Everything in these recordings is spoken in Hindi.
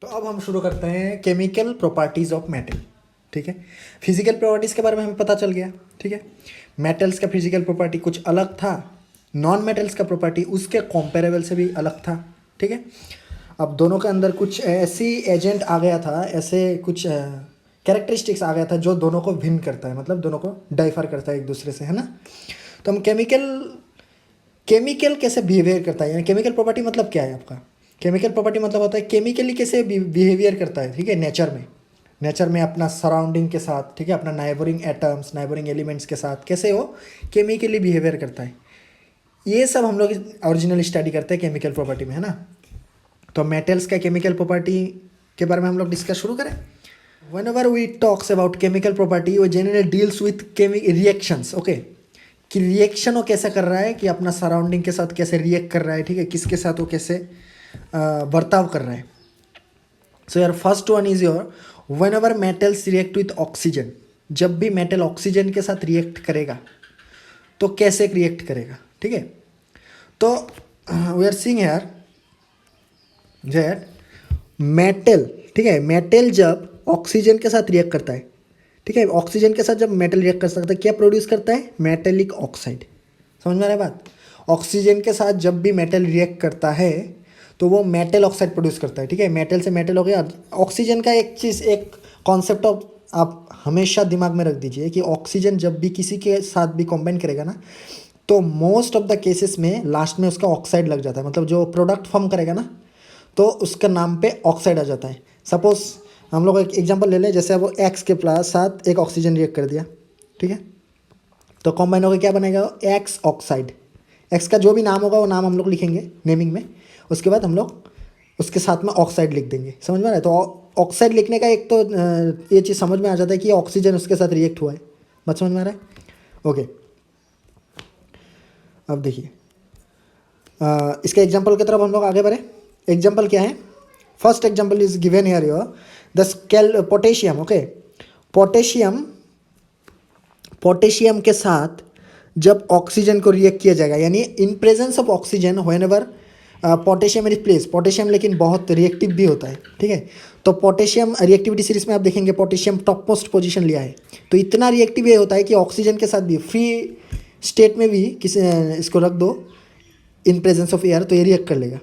तो अब हम शुरू करते हैं केमिकल प्रॉपर्टीज़ ऑफ मेटल। ठीक है, फिजिकल प्रॉपर्टीज़ के बारे में हमें पता चल गया। ठीक है, मेटल्स का फिजिकल प्रॉपर्टी कुछ अलग था, नॉन मेटल्स का प्रॉपर्टी उसके कॉम्पेरेबल से भी अलग था। ठीक है, अब दोनों के अंदर कुछ ऐसी एजेंट आ गया था, ऐसे कुछ कैरेक्टरिस्टिक्स आ गया था जो दोनों को भिन्न करता है, मतलब दोनों को डाइफर करता है एक दूसरे से, है ना। तो हम केमिकल कैसे बिहेवियर करता है, यानी केमिकल प्रॉपर्टी मतलब क्या है आपका। केमिकल प्रॉपर्टी मतलब होता है केमिकली कैसे बिहेवियर करता है। ठीक है, नेचर में अपना सराउंडिंग के साथ, ठीक है, अपना नाइबरिंग एटम्स, नाइबरिंग एलिमेंट्स के साथ कैसे वो केमिकली बिहेवियर करता है, ये सब हम लोग ओरिजिनल स्टडी करते हैं केमिकल प्रॉपर्टी में, है ना। तो मेटल्स का केमिकल प्रॉपर्टी के बारे में हम लोग डिस्कस शुरू करें। Whenever we talks about chemical property वो generally deals with reactions. Okay, कि रिएक्शन वो कैसे कर रहा है, कि अपना सराउंडिंग के साथ कैसे रिएक्ट कर रहा है, ठीक है, किसके साथ वो कैसे बर्ताव कर रहा है। सो यार first one is your when ever metals react with oxygen, जब भी मेटल ऑक्सीजन के साथ रिएक्ट करेगा तो कैसे रिएक्ट करेगा। ठीक है, तो we are seeing here that metal, ठीक है, मेटल जब ऑक्सीजन के साथ रिएक्ट करता है, ठीक है, ऑक्सीजन के साथ जब मेटल रिएक्ट कर सकता है क्या प्रोड्यूस करता है, मेटेलिक ऑक्साइड। समझ में आ रहा है बात। ऑक्सीजन के साथ जब भी मेटल रिएक्ट करता है तो वो मेटल ऑक्साइड प्रोड्यूस करता है। ठीक है, मेटल से मेटल हो गया। ऑक्सीजन का एक चीज़, एक कॉन्सेप्ट ऑफ आप हमेशा दिमाग में रख दीजिए कि ऑक्सीजन जब भी किसी के साथ भी कॉम्बाइन करेगा ना, तो मोस्ट ऑफ द केसेस में लास्ट में उसका ऑक्साइड लग जाता है, मतलब जो प्रोडक्ट फॉर्म करेगा ना तो उसका नाम पे ऑक्साइड आ जाता है। सपोज हम लोग एक एग्जांपल ले लें, जैसे वो एक्स के प्लस साथ एक ऑक्सीजन रिएक्ट कर दिया, ठीक है, तो कॉम्बाइन होकर क्या बनेगा, एक्स ऑक्साइड। एक्स का जो भी नाम होगा वो नाम हम लोग लिखेंगे नेमिंग में, उसके बाद हम लोग उसके साथ में ऑक्साइड लिख देंगे। समझ में आ रहा है। तो ऑक्साइड लिखने का एक तो ये चीज़ समझ में आ जाता है कि ऑक्सीजन उसके साथ रिएक्ट हुआ है। बात समझ में आ रहा है। ओके, अब देखिए इसके एग्जाम्पल की तरफ हम लोग आगे बढ़े। एग्जाम्पल क्या है, first example is given here your the potassium. Okay, potassium के साथ जब ऑक्सीजन को रिएक्ट किया जाएगा, यानी in presence of oxygen whenever potassium is place, potassium लेकिन बहुत रिएक्टिव भी होता है। ठीक है, तो पोटेशियम रिएक्टिविटी सीरीज में आप देखेंगे पोटेशियम टॉप मोस्ट पोजीशन लिया है। तो इतना रिएक्टिव ये होता है कि ऑक्सीजन के साथ भी फ्री स्टेट में भी किसी इसको रख दो इन प्रेजेंस ऑफ एयर तो ये रिएक्ट कर लेगा।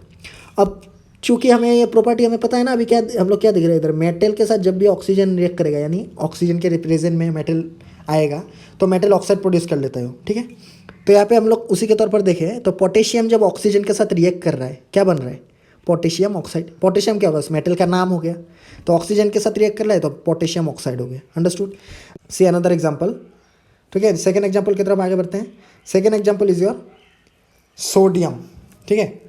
अब चूंकि हमें ये प्रॉपर्टी हमें पता है ना, अभी क्या हम लोग क्या देख रहे हैं इधर, मेटल के साथ जब भी ऑक्सीजन रिएक्ट करेगा, यानी ऑक्सीजन के रिप्रेजेंट में मेटल आएगा तो मेटल ऑक्साइड प्रोड्यूस कर लेता है वो। ठीक है, तो यहाँ पे हम लोग उसी के तौर पर देखें तो पोटेशियम जब ऑक्सीजन के साथ रिएक्ट कर रहा है क्या बन रहा है, पोटेशियम ऑक्साइड। पोटेशियम क्या होगा, उस मेटल का नाम हो गया, तो ऑक्सीजन के साथ रिएक्ट कर रहा है तो पोटेशियम ऑक्साइड हो गया। अंडरस्टूड। See another example. ठीक है, सेकेंड एग्जाम्पल की तरफ आगे बढ़ते हैं। Second example is your sodium. ठीक है,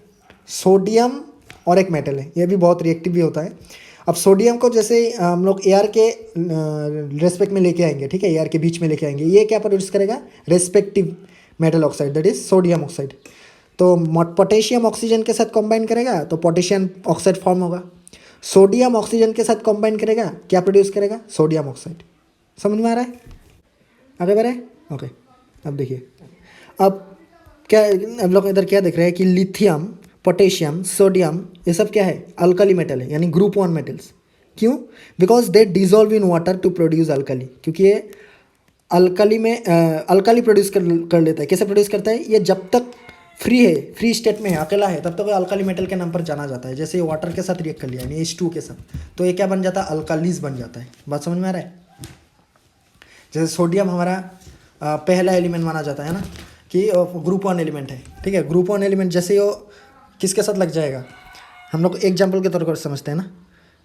सोडियम और एक मेटल है, ये भी बहुत रिएक्टिव भी होता है। अब सोडियम को जैसे हम लोग एयर के रेस्पेक्ट में लेके आएंगे, ठीक है, एयर के बीच में लेके आएंगे, ये क्या प्रोड्यूस करेगा, respective metal oxide, that is sodium oxide. तो पोटेशियम ऑक्सीजन के साथ कंबाइन करेगा तो पोटेशियम ऑक्साइड फॉर्म होगा। सोडियम ऑक्सीजन के साथ कंबाइन करेगा क्या प्रोड्यूस करेगा, सोडियम ऑक्साइड। समझ में आ रहा है, आगे बढ़े। ओके, अब देखिए, अब क्या हम लोग इधर क्या देख रहे हैं कि लिथियम, पोटेशियम, सोडियम, ये सब क्या है, अल्कली मेटल है, यानी ग्रुप 1 मेटल्स। क्यों, because they dissolve in water to produce alkali, क्योंकि ये अल्कली में अल्कली प्रोड्यूस कर लेता है। कैसे प्रोड्यूस करता है, ये जब तक फ्री है, फ्री स्टेट में है, अकेला है, तब तक ये अल्कली मेटल के नाम पर जाना जाता है। जैसे ये वाटर के साथ रिएक्ट कर लिया, यानी H2 के साथ, तो ये क्या बन जाता है, अल्कालीज बन जाता है। बात समझ में आ रहा है। जैसे सोडियम हमारा पहला एलिमेंट माना जाता है ना, कि ग्रुप 1 एलिमेंट है। ठीक है, ग्रुप 1 एलिमेंट जैसे वो किसके साथ लग जाएगा, हम लोग एग्जाम्पल के तौर पर समझते हैं ना।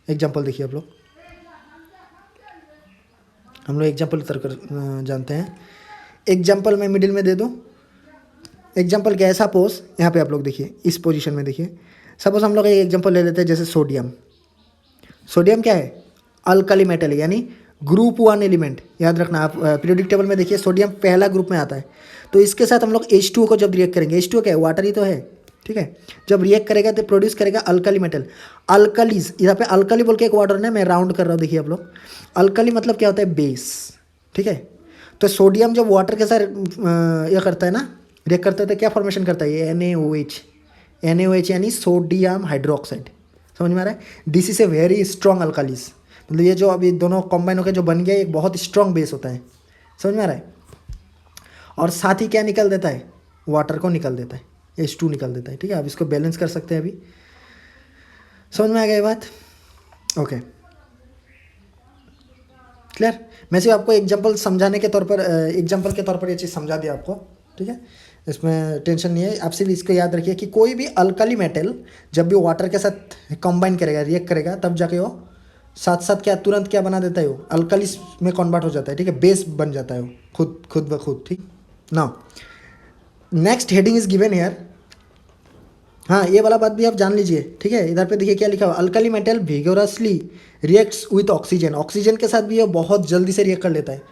एग्जाम्पल देखिए, हम लोग एग्जाम्पल के तौर पर जानते हैं। एग्जाम्पल मैं मिडिल में दे दूँ। एग्जाम्पल क्या है, सपोज यहाँ पे आप लोग देखिए, इस पोजीशन में देखिए, सपोज हम लोग एक एग्जाम्पल ले लेते हैं, जैसे सोडियम। सोडियम क्या है, अल्कली मेटल है, यानी ग्रुप 1 एलिमेंट। याद रखना, आप पीरियोडिक टेबल में देखिए सोडियम पहला ग्रुप में आता है। तो इसके साथ हम लोग H2 को जब रिएक्ट करेंगे, H2 क्या है, वाटर ही तो है। ठीक है, जब रिएक्ट करेगा तो प्रोड्यूस करेगा अल्कली मेटल, अल्कलीज। यहाँ पे अल्कली बोल के एक वर्ड है, मैं राउंड कर रहा हूँ, देखिए आप लोग। अल्कली मतलब क्या होता है, बेस। ठीक है, तो सोडियम जब वाटर के साथ ये करता है ना, रिएक्ट करता है तो क्या फॉर्मेशन करता है, ये NaOH यानी सोडियम हाइड्रोक्साइड। समझ में आ रहा है? This is a very strong alkalis, मतलब ये जो अभी दोनों कॉम्बाइन होकर जो बन गया एक बहुत स्ट्रॉन्ग बेस होता है, समझ में आ रहा है? और साथ ही क्या निकल देता है, वाटर को निकल देता है, H2 निकल देता है, ठीक है। अब इसको बैलेंस कर सकते हैं अभी, समझ में आ गया ये बात? Okay clear. मैं सिर्फ आपको एग्जांपल समझाने के तौर पर एग्जांपल के तौर पर ये चीज़ समझा दिया आपको, ठीक है, इसमें टेंशन नहीं है। आप सिर्फ इसको याद रखिए कि कोई भी अल्कली मेटल जब भी वाटर के साथ कंबाइन करेगा, रिएक्ट करेगा, तब जाके वो साथ साथ क्या तुरंत क्या बना देता है, वो अल्कली में कन्वर्ट हो जाता है, ठीक है, बेस बन जाता है वो खुद ब खुद, ठीक। Now next heading is given here. हाँ, ये वाला बात भी आप जान लीजिए, ठीक है। इधर पे देखिए क्या लिखा हुआ, alkali metal vigorously reacts with oxygen, oxygen के साथ भी ये बहुत जल्दी से रिएक्ट कर लेता है,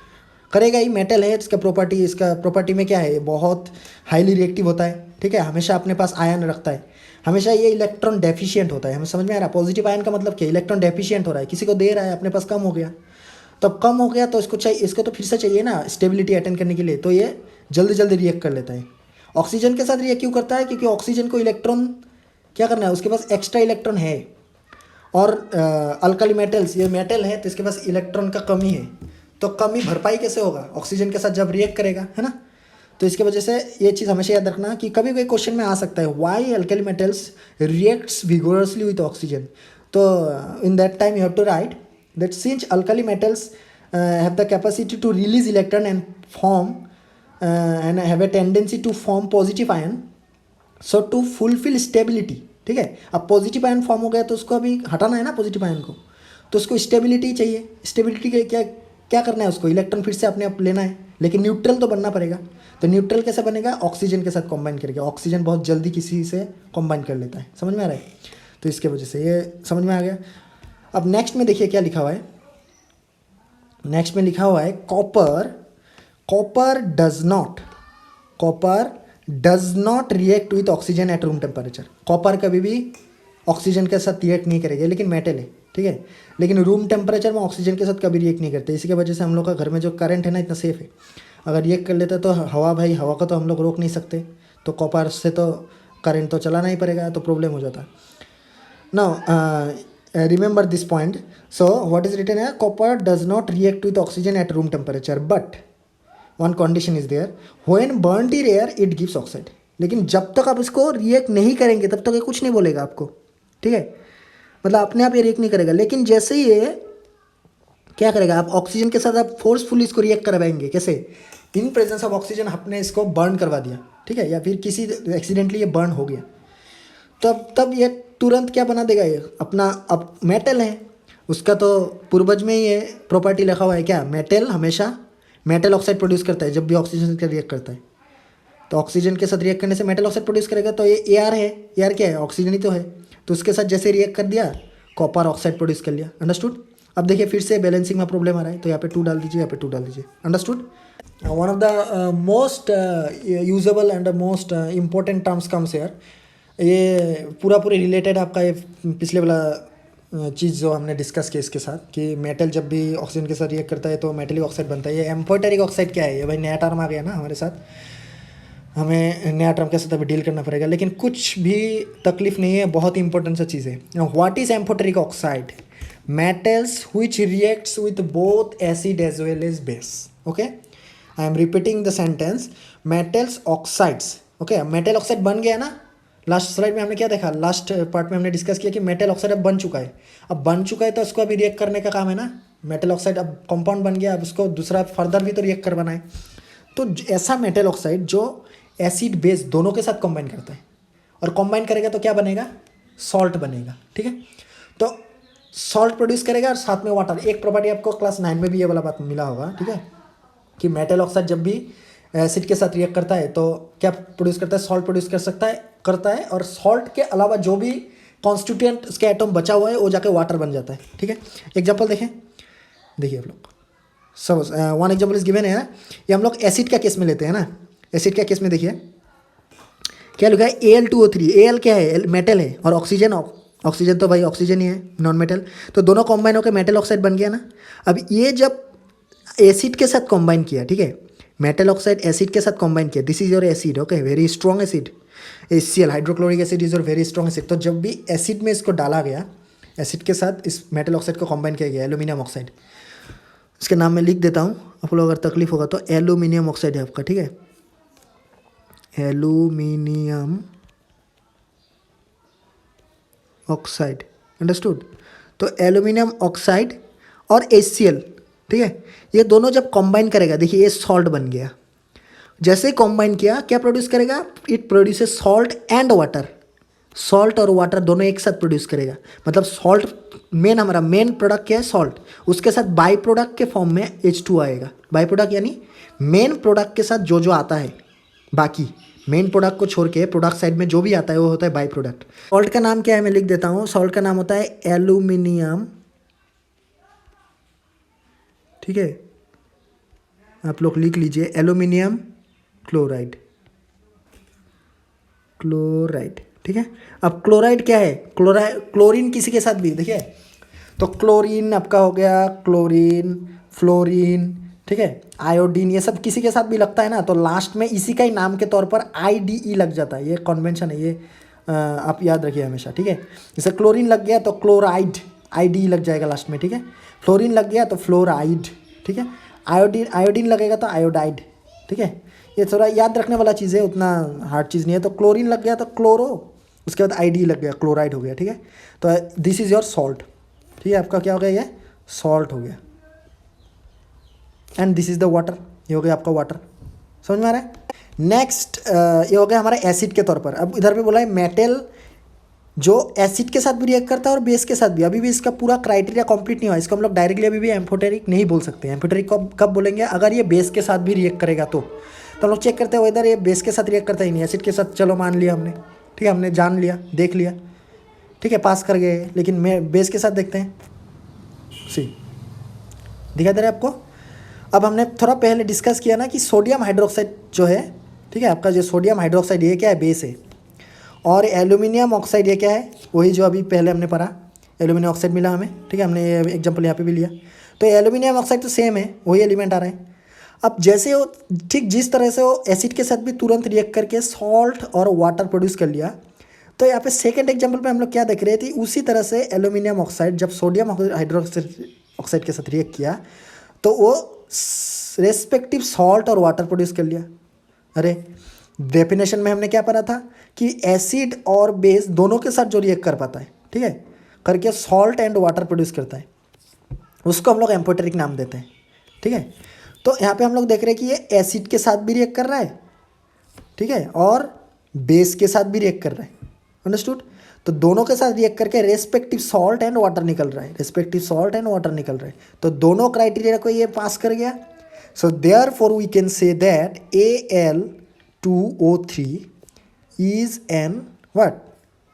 करेगा ही, मेटल है, इसका प्रॉपर्टी में क्या है, ये बहुत हाईली रिएक्टिव होता है, ठीक है, हमेशा अपने पास आयन रखता है, हमेशा ये इलेक्ट्रॉन डेफिशिएंट होता है, हमें समझ में आ रहा है? पॉजिटिव आयन का मतलब क्या, इलेक्ट्रॉन डेफिशिएंट हो रहा है, किसी को दे रहा है, अपने पास कम हो गया, तो अब कम हो गया तो इसको चाहिए, इसको तो फिर से चाहिए ना स्टेबिलिटी अटेंड करने के लिए, तो ये जल्दी जल्दी रिएक्ट कर लेता है। ऑक्सीजन के साथ रिएक्ट क्यों करता है, क्योंकि ऑक्सीजन को इलेक्ट्रॉन क्या करना है, उसके पास एक्स्ट्रा इलेक्ट्रॉन है, और अल्कली मेटल्स, ये मेटल है तो इसके पास इलेक्ट्रॉन का कमी है, तो कमी भरपाई कैसे होगा, ऑक्सीजन के साथ जब रिएक्ट करेगा, है ना। तो इसके वजह से ये चीज़ हमेशा याद रखना कि कभी कोई क्वेश्चन में आ सकता है, why alkali metals reacts vigorously with oxygen, तो in that time you have to write that since alkali metals have the capacity to release electron and form and have a tendency to form positive ion, so to fulfil stability, ठीक है। अब पॉजिटिव आयन फॉर्म हो गया तो उसको अभी हटाना है ना पॉजिटिव आयन को, तो उसको स्टेबिलिटी चाहिए, स्टेबिलिटी के लिए क्या करना है, उसको इलेक्ट्रॉन फिर से अपने आप लेना है, लेकिन न्यूट्रल तो बनना पड़ेगा, तो न्यूट्रल कैसे बनेगा, ऑक्सीजन के साथ कॉम्बाइन करेगा, ऑक्सीजन बहुत जल्दी किसी से कॉम्बाइन कर लेता है, समझ में आ रहा है? तो इसके वजह से ये समझ में आ गया। अब नेक्स्ट में देखिए क्या लिखा हुआ है, नेक्स्ट में लिखा हुआ है copper does not react with oxygen at room temperature, copper कभी भी ऑक्सीजन के साथ रिएक्ट नहीं करेगा, लेकिन मेटल है, ठीक है, लेकिन रूम टेम्परेचर में ऑक्सीजन के साथ कभी रिएक्ट नहीं करते, इसी की वजह से हम लोग का घर में जो करंट है ना इतना सेफ है। अगर रिएक्ट कर लेता तो हवा को तो हम लोग रोक नहीं सकते, तो कॉपर से तो करंट तो चलाना ही पड़ेगा, तो प्रॉब्लम हो जाता। Now remember this point, so what is written है, copper does not react with oxygen at room temperature, but one condition is there, when burned in air it gives oxide, लेकिन जब तक आप इसको रिएक्ट नहीं करेंगे तब तक ये कुछ नहीं बोलेगा आपको, ठीक है, मतलब अपने आप ये रिएक्ट नहीं करेगा, लेकिन जैसे ही ये क्या करेगा, आप ऑक्सीजन के साथ आप फोर्सफुली इसको रिएक्ट करवाएंगे, कैसे, इन प्रेजेंस ऑफ ऑक्सीजन आपने इसको बर्न करवा दिया, ठीक है, या फिर किसी एक्सीडेंटली ये बर्न हो गया, तब ये तुरंत क्या बना देगा, ये अपना, अब मेटल है, उसका तो पूर्वज में ही ये प्रॉपर्टी लिखा हुआ है, क्या, मेटल हमेशा मेटल ऑक्साइड प्रोड्यूस करता है जब भी ऑक्सीजन से रिएक्ट करता है, तो ऑक्सीजन के साथ रिएक्ट करने से मेटल ऑक्साइड प्रोड्यूस करेगा, तो ये एआर है, एआर क्या है, ऑक्सीजन ही तो है, तो उसके साथ जैसे रिएक्ट कर दिया कॉपर ऑक्साइड प्रोड्यूस कर लिया, अंडरस्टूड। अब देखिए फिर से बैलेंसिंग में प्रॉब्लम आ रहा है, तो यहाँ पे 2 डाल दीजिए, यहाँ पे 2 डाल दीजिए, understood. One of the most usable and most important terms comes here, ये पूरे रिलेटेड आपका ये पिछले वाला चीज़ जो हमने डिस्कस किया इसके साथ, कि मेटल जब भी ऑक्सीजन के साथ रिएक्ट करता है तो मेटलिक ऑक्साइड बनता है। ये एम्फोटेरिक ऑक्साइड क्या है, ये भाई नया टर्म आ गया ना हमारे साथ, हमें नया टर्म के साथ अभी डील करना पड़ेगा, लेकिन कुछ भी तकलीफ नहीं है, बहुत इंपॉर्टेंट सा चीज़ है। What is amphoteric oxide, metals which reacts with both acid as well as base, okay, I am repeating the sentence, metals oxides, okay, metal oxide बन गया ना, लास्ट स्लाइड में हमने क्या देखा, लास्ट पार्ट में हमने डिस्कस किया कि मेटल ऑक्साइड अब बन चुका है, तो उसको अभी रिएक्ट करने का काम है ना, मेटल ऑक्साइड अब कंपाउंड बन गया, अब उसको दूसरा फर्दर भी तो रिएक्ट करवाना है, तो ऐसा मेटल ऑक्साइड जो एसिड बेस दोनों के साथ कंबाइन करता है, और कंबाइन करेगा तो क्या बनेगा, सॉल्ट बनेगा, ठीक है, तो सॉल्ट प्रोड्यूस करेगा और साथ में वाटर। एक प्रॉपर्टी आपको क्लास 9 में भी ये वाला बात मिला होगा, ठीक है, कि मेटल ऑक्साइड जब भी एसिड के साथ रिएक्ट करता है तो क्या प्रोड्यूस करता है, सॉल्ट प्रोड्यूस करता है, और सॉल्ट के अलावा जो भी कॉन्स्टिट्यूएंट उसके एटम बचा हुआ है वो जाके वाटर बन जाता है, ठीक है। एग्जाम्पल देखें, देखिए आप लोग, suppose one example is given है, ये हम लोग एसिड का केस में लेते हैं ना, एसिड का केस में देखिए क्या लिखा है, Al2O3, Al क्या है, मेटल है, और ऑक्सीजन तो भाई ऑक्सीजन ही है, नॉन मेटल, तो दोनों कॉम्बाइन होकर मेटल ऑक्साइड बन गया ना। अब ये जब एसिड के साथ कॉम्बाइन किया, ठीक है, मेटल ऑक्साइड एसिड के साथ कॉम्बाइन किया, this is your acid, okay, very strong acid, HCl hydrochloric acid is your very strong acid, तो जब भी एसिड में इसको डाला गया एसिड के साथ इस मेटल ऑक्साइड को कंबाइन किया गया, एल्यूमिनियम ऑक्साइड। इसके नाम मैं लिख देता हूँ, आप लोग अगर तकलीफ होगा तो एल्यूमिनियम ऑक्साइड है आपका, ठीक है, एल्यूमिनियम ऑक्साइड, अंडरस्टूड। तो एल्यूमिनियम ऑक्साइड और HCl, ठीक है, ये दोनों जब कंबाइन करेगा, देखिए ये सॉल्ट बन गया। जैसे ही कंबाइन किया क्या प्रोड्यूस करेगा, it produces salt and water. Salt और वाटर दोनों एक साथ प्रोड्यूस करेगा, मतलब सॉल्ट मेन, हमारा मेन प्रोडक्ट क्या है, सॉल्ट, उसके साथ बाई प्रोडक्ट के फॉर्म में H2 आएगा। बाई प्रोडक्ट यानी मेन प्रोडक्ट के साथ जो जो आता है, बाकी मेन प्रोडक्ट को छोड़ के प्रोडक्ट साइड में जो भी आता है वो होता है बाई प्रोडक्ट। सॉल्ट का नाम क्या है मैं लिख देता हूँ, सॉल्ट का नाम होता है एल्यूमिनियम, ठीक है, आप लोग लिख लीजिए एल्यूमिनियम क्लोराइड, क्लोराइड, ठीक है। अब क्लोराइड क्या है, क्लोरीन किसी के साथ भी, देखिए, तो क्लोरीन आपका हो गया, क्लोरीन, फ्लोरीन, ठीक है, आयोडीन, ये सब किसी के साथ भी लगता है ना, तो लास्ट में इसी का ही नाम के तौर पर IDE लग जाता है। ये कन्वेंशन है, ये आप याद रखिए हमेशा, ठीक है। जैसे क्लोरीन लग गया तो क्लोराइड, IDE लग जाएगा लास्ट में, ठीक है। फ्लोरीन लग गया तो फ्लोराइड, ठीक है। आयोडीन लगेगा तो आयोडाइड, ठीक है। ये थोड़ा याद रखने वाला चीज़ है, उतना हार्ड चीज़ नहीं है। तो क्लोरीन लग गया तो क्लोरो, उसके बाद IDE लग गया, क्लोराइड हो गया, ठीक है। तो दिस इज़ योर सॉल्ट, ठीक है, आपका क्या हो गया, ये सॉल्ट हो गया। And this is the water, ये हो गया आपका वाटर, समझ में आ रहा है। नेक्स्ट ये हो गया हमारा एसिड के तौर पर। अब इधर पे बोला है मेटल जो एसिड के साथ भी रिएक्ट करता है और बेस के साथ भी। अभी भी इसका पूरा क्राइटेरिया कंप्लीट नहीं हुआ, इसको हम लोग डायरेक्टली अभी भी एम्फोटेरिक नहीं बोल सकते। एम्फोटेरिक कब बोलेंगे, अगर ये बेस के साथ भी रिएक्ट करेगा तो हम लोग चेक करते हैं इधर ये बेस के साथ रिएक्ट करता ही नहीं, एसिड के साथ चलो मान लिया हमने, ठीक है, हमने जान लिया, देख लिया, ठीक है, पास कर गए। लेकिन मैं बेस के साथ देखते हैं, सी दिखाई दे रहा है आपको। अब हमने थोड़ा पहले डिस्कस किया ना कि सोडियम हाइड्रोक्साइड जो है, ठीक है, आपका जो सोडियम हाइड्रोक्साइड ये क्या है, बेस है, और एल्यूमिनियम ऑक्साइड ये क्या है, वही जो अभी पहले हमने पढ़ा, एल्यूमिनियम ऑक्साइड मिला हमें, ठीक है, हमने एग्जांपल यहाँ पे भी लिया। तो एल्यूमिनियम ऑक्साइड तो सेम है, वही एलिमेंट आ रहे हैं। अब जैसे वो ठीक जिस तरह से वो एसिड के साथ भी तुरंत रिएक्ट करके सॉल्ट और वाटर प्रोड्यूस कर लिया, तो यहाँ पे सेकेंड एग्जाम्पल पे हम लोग क्या देख रहे थे, उसी तरह से एल्यूमिनियम ऑक्साइड जब सोडियम हाइड्रोक्साइड के साथ रिएक्ट किया तो वो रेस्पेक्टिव सॉल्ट और वाटर प्रोड्यूस कर लिया। अरे डेफिनेशन में हमने क्या पढ़ा था कि एसिड और बेस दोनों के साथ जो रिएक्ट कर पाता है, ठीक है, करके सॉल्ट एंड वाटर प्रोड्यूस करता है, उसको हम लोग एम्फोटेरिक नाम देते हैं, ठीक है। तो यहाँ पे हम लोग देख रहे हैं कि ये एसिड के साथ भी रिएक्ट कर रहा है, ठीक है, और बेस के साथ भी रिएक्ट कर रहा है, अंडरस्टूड। तो दोनों के साथ रिएक्ट करके रेस्पेक्टिव सॉल्ट एंड वाटर निकल रहा है, रेस्पेक्टिव सॉल्ट एंड वाटर निकल रहा है। तो दोनों क्राइटेरिया को ये पास कर गया। So therefore we can say that Al2O3 is an what,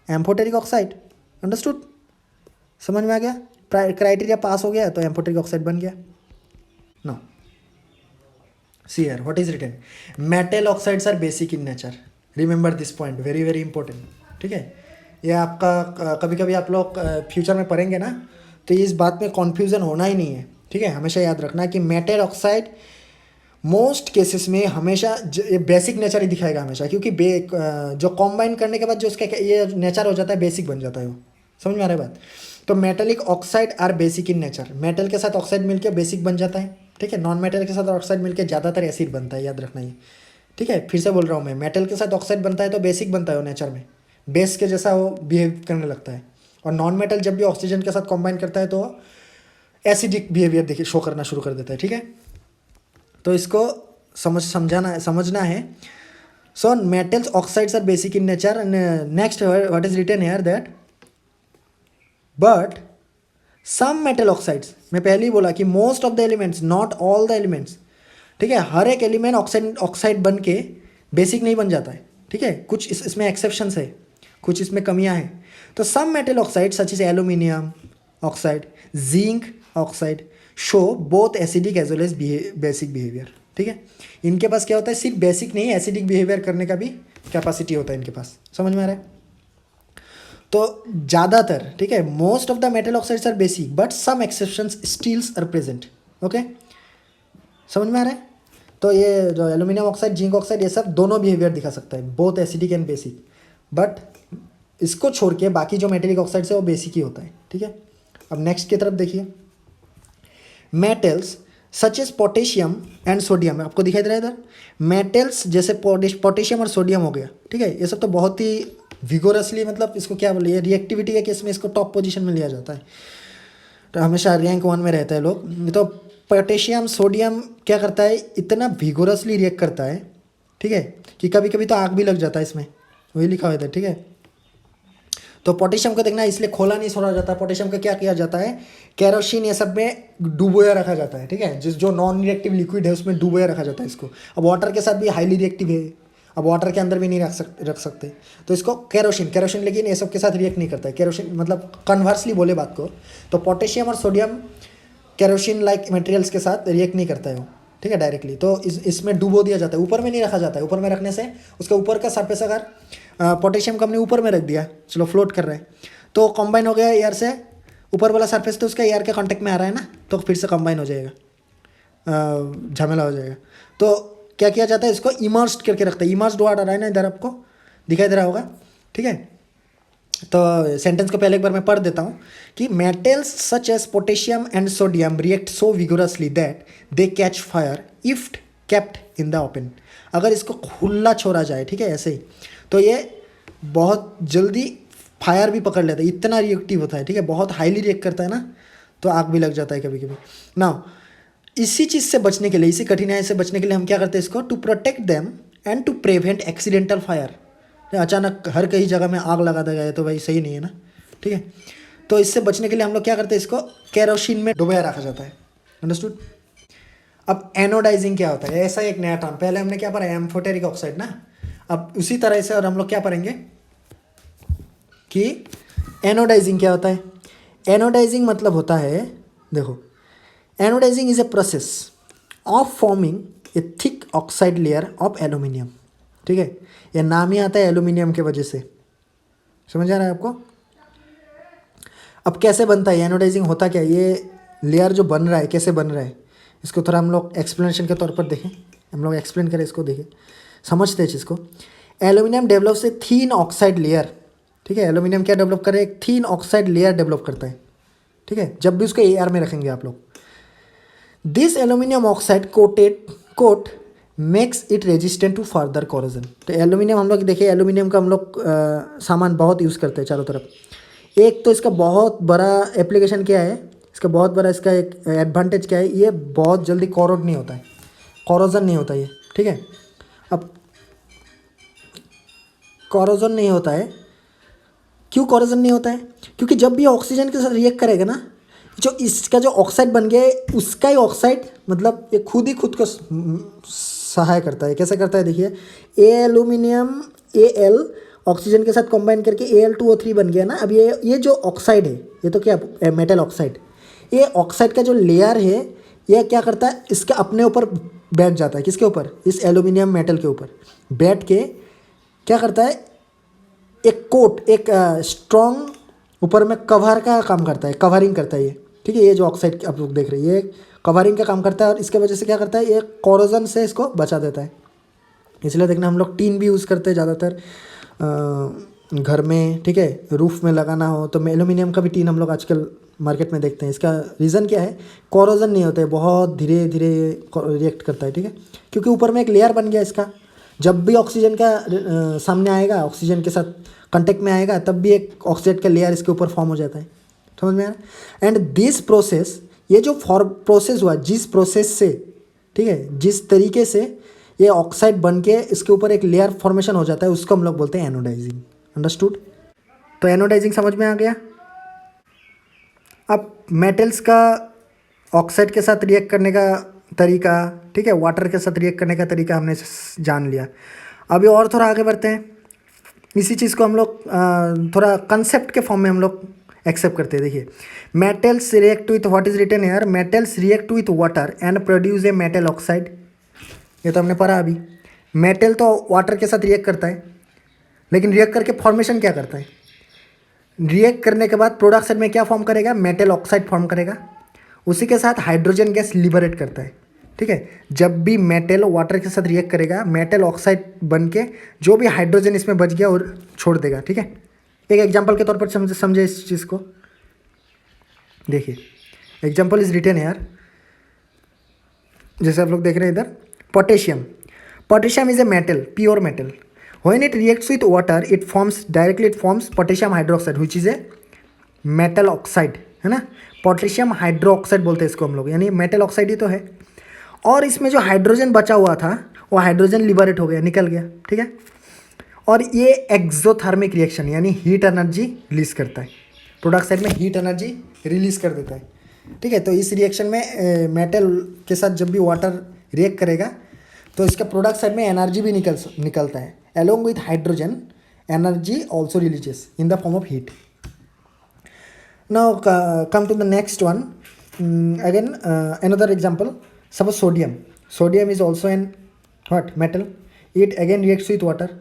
amphoteric oxide, understood, समझ में आ गया, क्राइटेरिया पास हो गया तो एम्फोटेरिक ऑक्साइड बन गया। Now see here what is written, metal oxides are basic in nature, remember this point, very very important, ठीक है। ये आपका कभी कभी आप लोग फ्यूचर में पढ़ेंगे ना, तो इस बात में कॉन्फ्यूज़न होना ही नहीं है, ठीक है। हमेशा याद रखना कि मेटल ऑक्साइड मोस्ट केसेस में हमेशा ये बेसिक नेचर ही दिखाएगा हमेशा, क्योंकि जो कॉम्बाइन करने के बाद जो उसका ये नेचर हो जाता है, बेसिक बन जाता है वो, समझ में आ रहा है बात। तो metallic oxide are basic in nature, metal के साथ ऑक्साइड मिलकर बेसिक बन जाता है, ठीक है। नॉन मेटल के साथ ऑक्साइड मिलकर ज़्यादातर एसिड बनता है, याद रखना ये, ठीक है। फिर से बोल रहा हूँ मैं, मेटल के साथ ऑक्साइड बनता है तो बेसिक बनता है वो नेचर में, बेस के जैसा वो बिहेव करने लगता है। और नॉन मेटल जब भी ऑक्सीजन के साथ कॉम्बाइन करता है तो एसिडिक बिहेवियर देखिए शो करना शुरू कर देता है, ठीक है। तो इसको समझना है। So metals oxides are basic in nature. Next what is written here that but some metal oxides, मैं पहले ही बोला कि most of the elements, not all the elements, ठीक है, हर एक एलिमेंट ऑक्साइड बन के बेसिक नहीं बन जाता है, ठीक है। कुछ इसमें एक्सेप्शंस है, कुछ इसमें कमियां हैं। तो some metal oxide such is aluminium oxide, zinc oxide show both acidic as well as basic behaviour, ठीक है। इनके पास क्या होता है, सिर्फ बेसिक नहीं एसिडिक बिहेवियर करने का भी कैपेसिटी होता है इनके पास, समझ में आ रहा है। तो ज़्यादातर, ठीक है, most of the metal oxides are basic but some exceptions still are present, okay, समझ में आ रहा है। तो ये जो एल्यूमिनियम ऑक्साइड, जिंक ऑक्साइड, ये सब दोनों बिहेवियर दिखा सकता है, both acidic and basic, but इसको छोड़ के बाकी जो मेटेलिक ऑक्साइड्स है वो बेसिक ही होता है, ठीक है। अब नेक्स्ट की तरफ देखिए, metals such as potassium and sodium, आपको दिखाई दे रहा है इधर, मेटल्स जैसे पोटेशियम और सोडियम हो गया, ठीक है। ये सब तो बहुत ही विगोरसली, मतलब इसको क्या बोलिए, रिएक्टिविटी के केस में इसको टॉप पोजीशन में लिया जाता है, तो हमेशा रैंक 1 में रहता है लोग। तो पोटेशियम सोडियम क्या करता है, इतना विगोरसली रिएक्ट करता है, ठीक है, कि कभी कभी तो आग भी लग जाता है इसमें, वही लिखा हुआ था, ठीक है। तो पोटेशियम को देखना, इसलिए खोला नहीं छोड़ा जाता। पोटेशियम का क्या किया जाता है, केरोसिन ये सब में डुबोया रखा जाता है, ठीक है, जो नॉन रिएक्टिव लिक्विड है उसमें डुबोया रखा जाता है इसको। अब वाटर के साथ भी हाईली रिएक्टिव है, अब वाटर के अंदर भी नहीं रख सकते, तो इसको केरोसिन लेकिन ये सब के साथ रिएक्ट नहीं करता है। केरोसिन मतलब कन्वर्सली बोले बात को, तो पोटेशियम और सोडियम केरोसिन लाइक मटेरियल्स के साथ रिएक्ट नहीं करता है वो, ठीक है, डायरेक्टली। तो इसमें डुबो दिया जाता है, ऊपर में नहीं रखा जाता है। ऊपर में रखने से उसके ऊपर का सरफेस, अगर पोटेशियम को हमने ऊपर में रख दिया, चलो फ्लोट कर रहा है, तो कंबाइन हो गया एयर से, ऊपर वाला सरफेस तो उसका एयर के कांटेक्ट में आ रहा है ना, तो फिर से कंबाइन हो जाएगा, झमेला हो जाएगा। तो क्या किया जाता है, इसको इमर्स्ड करके रखते हैं। इमर्स्ड वर्ड आ रहा है ना इधर, आपको दिखाई दे रहा होगा, ठीक है। तो सेंटेंस को पहले एक बार मैं पढ़ देता हूँ कि metals such as potassium and sodium react so vigorously that they catch fire if kept in the open. अगर इसको खुला छोड़ा जाए, ठीक है, ऐसे ही, तो ये बहुत जल्दी फायर भी पकड़ लेता है, इतना रिएक्टिव होता है, ठीक है, बहुत हाईली रिएक्ट करता है ना, तो आग भी लग जाता है कभी कभी ना। इसी चीज़ से बचने के लिए, इसी कठिनाई से बचने के लिए हम क्या करते हैं इसको, to protect them and to prevent accidental fire. अचानक हर कई जगह में आग लगा दिया गया तो भाई सही नहीं है ना, ठीक है। तो इससे बचने के लिए हम लोग क्या करते हैं, इसको केरोसिन में डुबाया रखा जाता है। अंडरस्टूड। अब एनोडाइजिंग क्या होता है, ऐसा एक नया टर्म, पहले हमने क्या पढ़ा, एम्फोटेरिक ऑक्साइड ना। अब उसी तरह से और हम लोग क्या पढ़ेंगे कि एनोडाइजिंग क्या होता है। एनोडाइजिंग मतलब होता है, देखो, anodizing is a process of forming a thick oxide layer of aluminium, ठीक है। यह नाम ही आता है एल्यूमिनियम के वजह से, समझ आ रहा है आपको। अब कैसे बनता है एनोडाइजिंग, होता क्या है, ये लेयर जो बन रहा है कैसे बन रहा है, इसको थोड़ा हम लोग एक्सप्लेनेशन के तौर पर देखें, हम लोग एक्सप्लेन करें इसको, देखें, समझते हैं चीज़ को। एल्यूमिनियम डेवलप्स ए थीन ऑक्साइड लेयर, ठीक है। एल्यूमिनियम क्या डेवलप करे, एक थीन ऑक्साइड लेयर डेवलप करता है, ठीक है, जब भी उसको एयर में रखेंगे आप लोग। This aluminium oxide coat makes it resistant to further corrosion. तो एल्यूमिनियम हम लोग देखिए, एल्यूमिनियम का हम लोग सामान बहुत यूज़ करते हैं चारों तरफ। एक तो इसका बहुत बड़ा एप्लीकेशन क्या है, इसका बहुत बड़ा इसका एक एडवांटेज क्या है, ये बहुत जल्दी कोरोड नहीं होता है, कोरोजन नहीं होता ये, ठीक है। अब कोरोजन नहीं होता है, क्यों कोरोजन नहीं होता है, क्योंकि जब भी ऑक्सीजन के साथ रिएक्ट करेगा ना, जो इसका जो ऑक्साइड बन गया है उसका ही ऑक्साइड, मतलब ये खुद को सहाय करता है। कैसे करता है, देखिए, एल्यूमिनियम Al ऑक्सीजन के साथ कंबाइन करके Al2O3 बन गया ना। अब ये जो ऑक्साइड है, ये तो क्या मेटल ऑक्साइड, ये ऑक्साइड का जो लेयर है ये क्या करता है, इसके अपने ऊपर बैठ जाता है, किसके ऊपर, इस एल्यूमिनियम मेटल के ऊपर बैठ के क्या करता है, एक कोट, एक स्ट्रॉन्ग ऊपर में कवर का काम करता है, कवरिंग करता है ये, ठीक है। ये जो ऑक्साइड आप लोग देख रहे हैं ये कवरिंग का काम करता है, और इसके वजह से क्या करता है, ये कोरोजन से इसको बचा देता है। इसलिए देखना हम लोग टीन भी यूज़ करते हैं ज़्यादातर घर में, ठीक है, रूफ में लगाना हो तो एल्यूमिनियम का भी टीन हम लोग आजकल मार्केट में देखते हैं। इसका रीज़न क्या है, कोरोजन नहीं होता है, बहुत धीरे धीरे रिएक्ट करता है, ठीक है, क्योंकि ऊपर में एक लेयर बन गया इसका। जब भी ऑक्सीजन का सामने आएगा, ऑक्सीजन के साथ कांटेक्ट में आएगा, तब भी एक ऑक्साइड का लेयर इसके ऊपर फॉर्म हो जाता है, समझ में आ रहा है। एंड दिस प्रोसेस, ये जो प्रोसेस हुआ, जिस प्रोसेस से, ठीक है, जिस तरीके से ये ऑक्साइड बन के इसके ऊपर एक लेयर फॉर्मेशन हो जाता है, उसको हम लोग बोलते हैं एनोडाइजिंग। अंडरस्टूड। तो एनोडाइजिंग समझ में आ गया। अब मेटल्स का ऑक्साइड के साथ रिएक्ट करने का तरीका, ठीक है, वाटर के साथ रिएक्ट करने का तरीका हमने जान लिया। अभी और थोड़ा आगे बढ़ते हैं, इसी चीज़ को हम लोग थोड़ा कंसेप्ट के फॉर्म में हम लोग एक्सेप्ट करते हैं। देखिए, metals react with, what is written here, metals react with water and produce a metal oxide. ये तो हमने पढ़ा अभी। मेटल तो वाटर के साथ रिएक्ट करता है, लेकिन रिएक्ट करके फॉर्मेशन क्या करता है, रिएक्ट करने के बाद प्रोडक्शन में क्या फॉर्म करेगा, मेटल ऑक्साइड फॉर्म करेगा, उसी के साथ हाइड्रोजन गैस लिबरेट करता है, ठीक है। जब भी मेटल वाटर के साथ रिएक्ट करेगा, मेटल ऑक्साइड बन के जो भी हाइड्रोजन इसमें बच गया और छोड़ देगा, ठीक है। एक एग्जांपल के तौर पर समझे इस चीज़ को। देखिए एग्जाम्पल इज रिटन यार, जैसे आप लोग देख रहे हैं इधर potassium. Potassium is a metal, pure metal. When it reacts with water it forms directly, it forms potassium hydroxide which is a metal oxide, है ना। पोटेशियम हाइड्रोक्साइड बोलते हैं इसको हम लोग, यानी मेटल ऑक्साइड ही तो है। और इसमें जो हाइड्रोजन बचा हुआ था वो हाइड्रोजन लिबरेट हो गया, निकल गया, ठीक है। और ये एक्सोथर्मिक रिएक्शन यानी हीट एनर्जी रिलीज करता है, प्रोडक्ट साइड में हीट एनर्जी रिलीज कर देता है, ठीक है। तो इस रिएक्शन में मेटल के साथ जब भी वाटर रिएक्ट करेगा तो इसका प्रोडक्ट साइड में एनर्जी भी निकलता है, along with hydrogen energy also releases in the form of heat. Now come to the next one, again another example, suppose sodium. Sodium is also an what metal, it again reacts with water.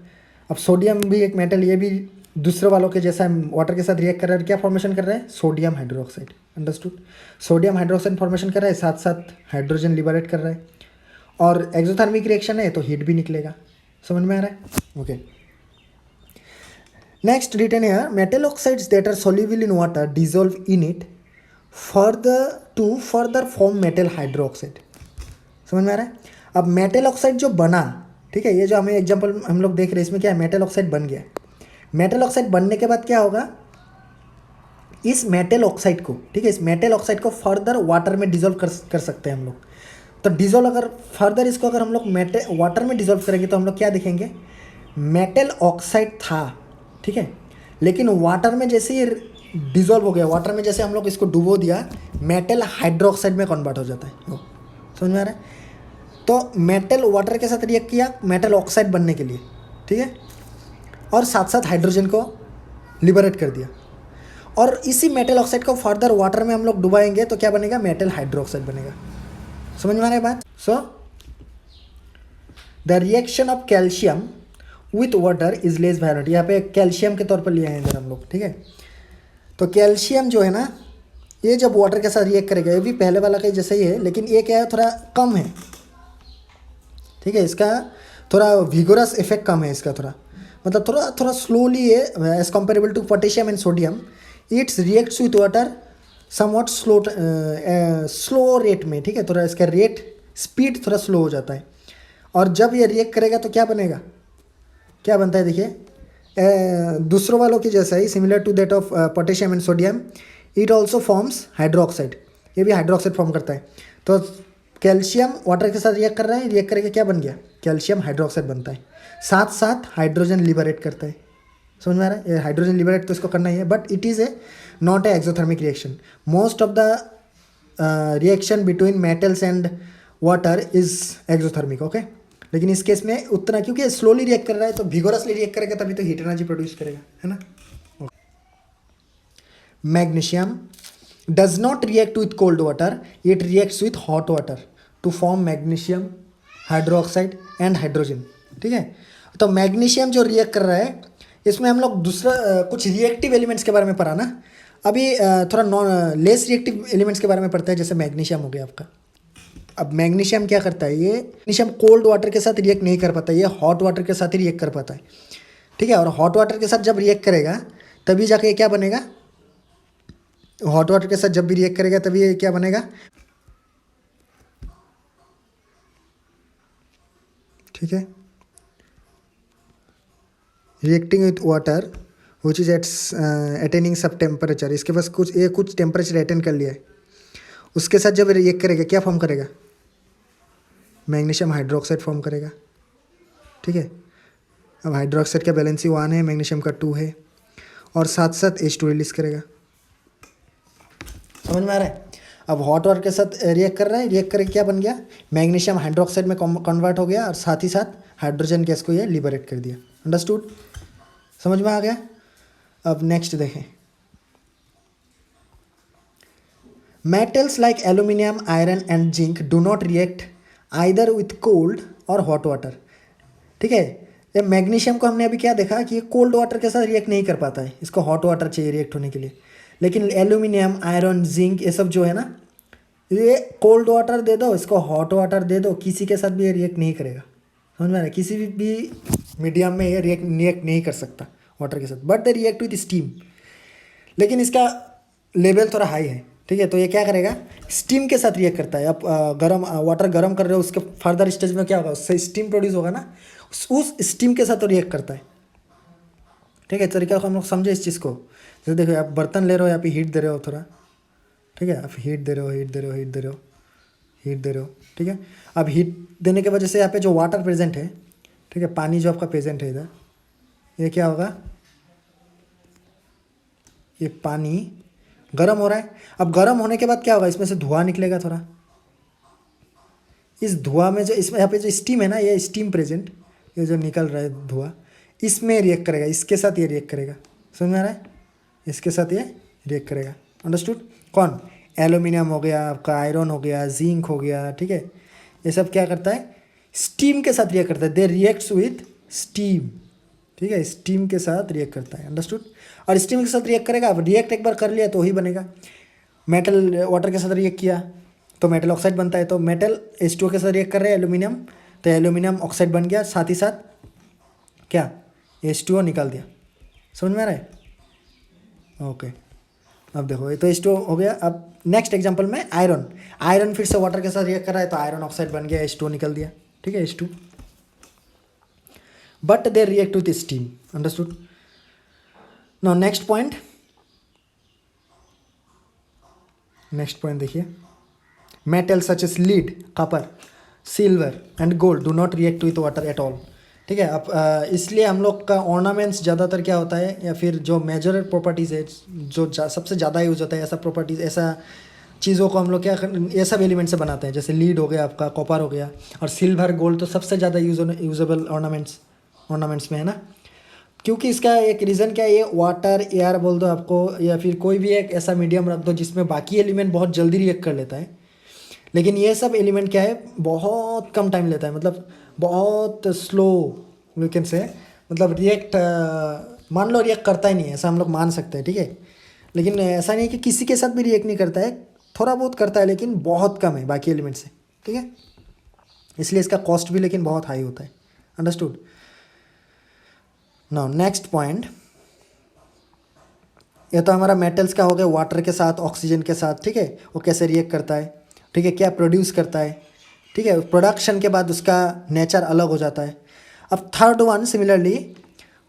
अब सोडियम भी एक मेटल, ये भी दूसरे वालों के जैसा वाटर के साथ रिएक्ट कर रहा है, क्या फॉर्मेशन कर रहा है, sodium hydroxide, understood. Sodium hydroxide formation कर रहा है, साथ साथ हाइड्रोजन लिबरेट कर रहा है, और एक्सोथर्मिक रिएक्शन है तो हीट भी निकलेगा। समझ में आ रहा है, ओके। नेक्स्ट रिटन है metal oxides that are soluble in water dissolve in it further form metal hydroxide. समझ में आ रहा है। अब मेटल ऑक्साइड जो बना, ठीक है, ये जो हमें एग्जांपल हम लोग देख रहे हैं इसमें क्या है, मेटल ऑक्साइड बन गया। मेटल ऑक्साइड बनने के बाद क्या होगा, इस मेटल ऑक्साइड को, ठीक है, इस मेटल ऑक्साइड को फर्दर वाटर में डिजोल्व कर सकते हैं हम लोग। तो डिजोल्व अगर फर्दर इसको अगर हम लोग वाटर में डिजोल्व करेंगे तो हम लोग क्या देखेंगे, मेटल ऑक्साइड था, ठीक है, लेकिन वाटर में जैसे ये डिजोल्व हो गया, वाटर में जैसे हम लोग इसको डुबो दिया, मेटल हाइड्रोक्साइड में कन्वर्ट हो जाता है। समझ में आ रहा है। तो मेटल वाटर के साथ रिएक्ट किया मेटल ऑक्साइड बनने के लिए, ठीक है, और साथ साथ हाइड्रोजन को लिबरेट कर दिया, और इसी मेटल ऑक्साइड को फर्दर वाटर में हम लोग डुबाएंगे तो क्या बनेगा, मेटल हाइड्रोक्साइड बनेगा। समझ में आ रहा है बात। So the reaction of calcium with water is less violent, यहाँ पे कैल्शियम के तौर पर लिया है इधर हम लोग, ठीक है। तो कैल्शियम जो है ना, ये जब वाटर के साथ रिएक्ट करेगा, ये भी पहले वाला का जैसा ही है, लेकिन ये क्या है, थोड़ा कम है, ठीक है, इसका थोड़ा विगोरस इफेक्ट कम है इसका, थोड़ा मतलब थोड़ा स्लोली है as comparable to potassium and sodium. Its reacts with water somewhat slow rate में, ठीक है, थोड़ा इसका रेट स्पीड थोड़ा स्लो हो जाता है। और जब ये रिएक्ट करेगा तो क्या बनेगा, क्या बनता है, देखिए दूसरों वालों की जैसा ही, similar to that of potassium and sodium, it also forms hydroxide, ये भी हाइड्रोक्साइड फॉर्म करता है। तो कैल्शियम वाटर के साथ रिएक्ट कर रहा है, रिएक्ट करके क्या बन गया, कैल्शियम हाइड्रोक्साइड बनता है, साथ साथ हाइड्रोजन लिबरेट करता है। समझ में आ रहा है, ये हाइड्रोजन लिबरेट तो इसको करना ही है, but it is a not a exothermic reaction. Most of the reaction between metals and water is exothermic, okay. लेकिन इस केस में उतना, क्योंकि स्लोली रिएक्ट कर रहा है तो विगोरसली रिएक्ट करेगा तभी तो हीट एनर्जी प्रोड्यूस करेगा, है ना। Magnesium does not react with cold water, it reacts with hot water to form magnesium hydroxide and hydrogen, ठीक है। तो मैग्नीशियम जो रिएक्ट कर रहा है, इसमें हम लोग दूसरा कुछ रिएक्टिव एलिमेंट्स के बारे में पढ़ा ना, अभी थोड़ा लेस रिएक्टिव एलिमेंट्स के बारे में पढ़ते हैं, जैसे मैग्नीशियम हो गया आपका। अब मैग्नीशियम क्या करता है, ये मैग्नीशियम कोल्ड वाटर के साथ रिएक्ट नहीं कर पाता, ये हॉट वाटर के साथ ही रिएक्ट कर पाता है, ठीक है। और हॉट वाटर के साथ जब रिएक्ट करेगा तभी जाके क्या बनेगा, हॉट वाटर के साथ जब भी रिएक्ट करेगा तभी ये क्या बनेगा, ठीक है, reacting with water which is attaining सब टेम्परेचर, इसके पास कुछ टेम्परेचर अटेन कर लिया है, उसके साथ जब रिएक्ट करेगा क्या फॉर्म करेगा, मैग्नीशियम हाइड्रोक्साइड फॉर्म करेगा, ठीक है। अब हाइड्रोक्साइड का वैलेंसी 1 है, मैग्नीशियम का 2 है, और साथ साथ H2 रिलीज करेगा। समझ में आ रहा है। अब हॉट वाटर के साथ रिएक्ट कर रहा है, रिएक्ट करके क्या बन गया, मैग्नीशियम हाइड्रोक्साइड में कन्वर्ट हो गया, और साथ ही साथ हाइड्रोजन गैस को ये लिबरेट कर दिया। अंडरस्टूड, समझ में आ गया। अब नेक्स्ट देखें, metals like aluminium, iron and zinc do not react either with cold और हॉट वाटर, ठीक है। ये मैग्नीशियम को हमने अभी क्या देखा कि ये कोल्ड वाटर के साथ रिएक्ट नहीं कर पाता है, इसको हॉट वाटर चाहिए रिएक्ट होने के लिए। लेकिन एल्यूमिनियम, आयरन, जिंक ये सब जो है ना, ये कोल्ड वाटर दे दो, इसको हॉट वाटर दे दो, किसी के साथ भी ये रिएक्ट नहीं करेगा। समझ में आ रहा है, किसी भी मीडियम में ये रिएक्ट नहीं कर सकता वाटर के साथ, but they react with steam. लेकिन इसका लेवल थोड़ा हाई है, ठीक है। तो ये क्या करेगा, स्टीम के साथ रिएक्ट करता है। आप गर्म वाटर गर्म कर रहे हो, उसके फर्दर स्टेज में क्या होगा, उससे स्टीम प्रोड्यूस होगा ना, उस स्टीम के साथ तो रिएक्ट करता है। ठीक है, तरीका को हम लोग समझे इस चीज़ को। जैसे देखो आप बर्तन ले रहे हो, यहाँ पे हीट दे रहे हो थोड़ा, ठीक है, आप हीट दे रहे हो, हीट दे रहे हो, हीट दे रहे हो, हीट दे रहे हो, ठीक है। अब हीट देने की वजह से यहाँ पे जो वाटर प्रेजेंट है, ठीक है, पानी जो आपका प्रेजेंट है इधर, ये क्या होगा, ये पानी गर्म हो रहा है। अब गर्म होने के बाद क्या होगा, इसमें से धुआं निकलेगा थोड़ा। इस धुआं में जो इसमें यहाँ पे जो स्टीम है ना, ये स्टीम प्रेजेंट, ये जो निकल रहा है धुआं, इसमें रिएक्ट करेगा, इसके साथ ये रिएक्ट करेगा। समझ में आ रहा है, इसके साथ ये रिएक्ट करेगा। अंडरस्टूड। कौन, एल्यूमिनियम हो गया आपका, आयरन हो गया, जिंक हो गया, ठीक है, ये सब क्या करता है, स्टीम के साथ रिएक्ट करता है। दे रिएक्ट्स विथ स्टीम, ठीक है, स्टीम के साथ रिएक्ट करता है। अंडरस्टूड। और स्टीम के साथ रिएक्ट करेगा। अब रिएक्ट एक बार कर लिया तो ही बनेगा। मेटल वाटर के साथ रिएक्ट किया तो मेटल ऑक्साइड बनता है। तो मेटल H2O के साथ रिएक्ट कर रहे हैं एल्यूमिनियम, तो एल्यूमिनियम ऑक्साइड बन गया, साथ ही साथ क्या, H2O निकाल दिया। समझ में आ रहा है, ओके। अब देखो ये तो H2O हो गया। अब नेक्स्ट एग्जांपल में आयरन, आयरन फिर से वाटर के साथ रिएक्ट कर रहा है, तो आयरन ऑक्साइड बन गया, H2O निकल दिया, ठीक है, H2, but they react with steam. Understood. Now next point, next point देखिए, metal such as lead, copper, silver and gold do not react with water at all. ठीक है। अब इसलिए हम लोग का ऑर्नामेंट्स ज़्यादातर क्या होता है, या फिर जो मेजर प्रॉपर्टीज़ है, जो सबसे ज़्यादा यूज होता है, ऐसा प्रॉपर्टीज़, ऐसा चीज़ों को हम लोग क्या ये सब एलिमेंट से बनाते हैं। जैसे लीड हो गया आपका, कॉपर हो गया, और सिल्वर गोल्ड तो सबसे ज़्यादा यूजेबल ऑर्नामेंट्स में है ना। क्योंकि इसका एक रीज़न क्या है, ये वाटर, एयर बोल दो आपको, या फिर कोई भी एक ऐसा मीडियम रख दो जिसमें बाकी एलिमेंट बहुत जल्दी रिएक्ट कर लेता है, लेकिन ये सब एलिमेंट क्या है, बहुत कम टाइम लेता है, मतलब बहुत स्लो वी कैन से, मतलब रिएक्ट मान लो रिएक्ट करता ही नहीं है, ऐसा हम लोग मान सकते हैं, ठीक है। लेकिन ऐसा नहीं है कि किसी के साथ भी रिएक्ट नहीं करता है, थोड़ा बहुत करता है, लेकिन बहुत कम है बाकी एलिमेंट से, ठीक है। इसलिए इसका कॉस्ट भी लेकिन बहुत हाई होता है। अंडरस्टूड। नाउ नेक्स्ट पॉइंट, ये तो हमारा मेटल्स का हो गया, वाटर के साथ, ऑक्सीजन के साथ, ठीक है, वो कैसे रिएक्ट करता है, ठीक है, क्या प्रोड्यूस करता है, ठीक है, प्रोडक्शन के बाद उसका नेचर अलग हो जाता है। अब third one, similarly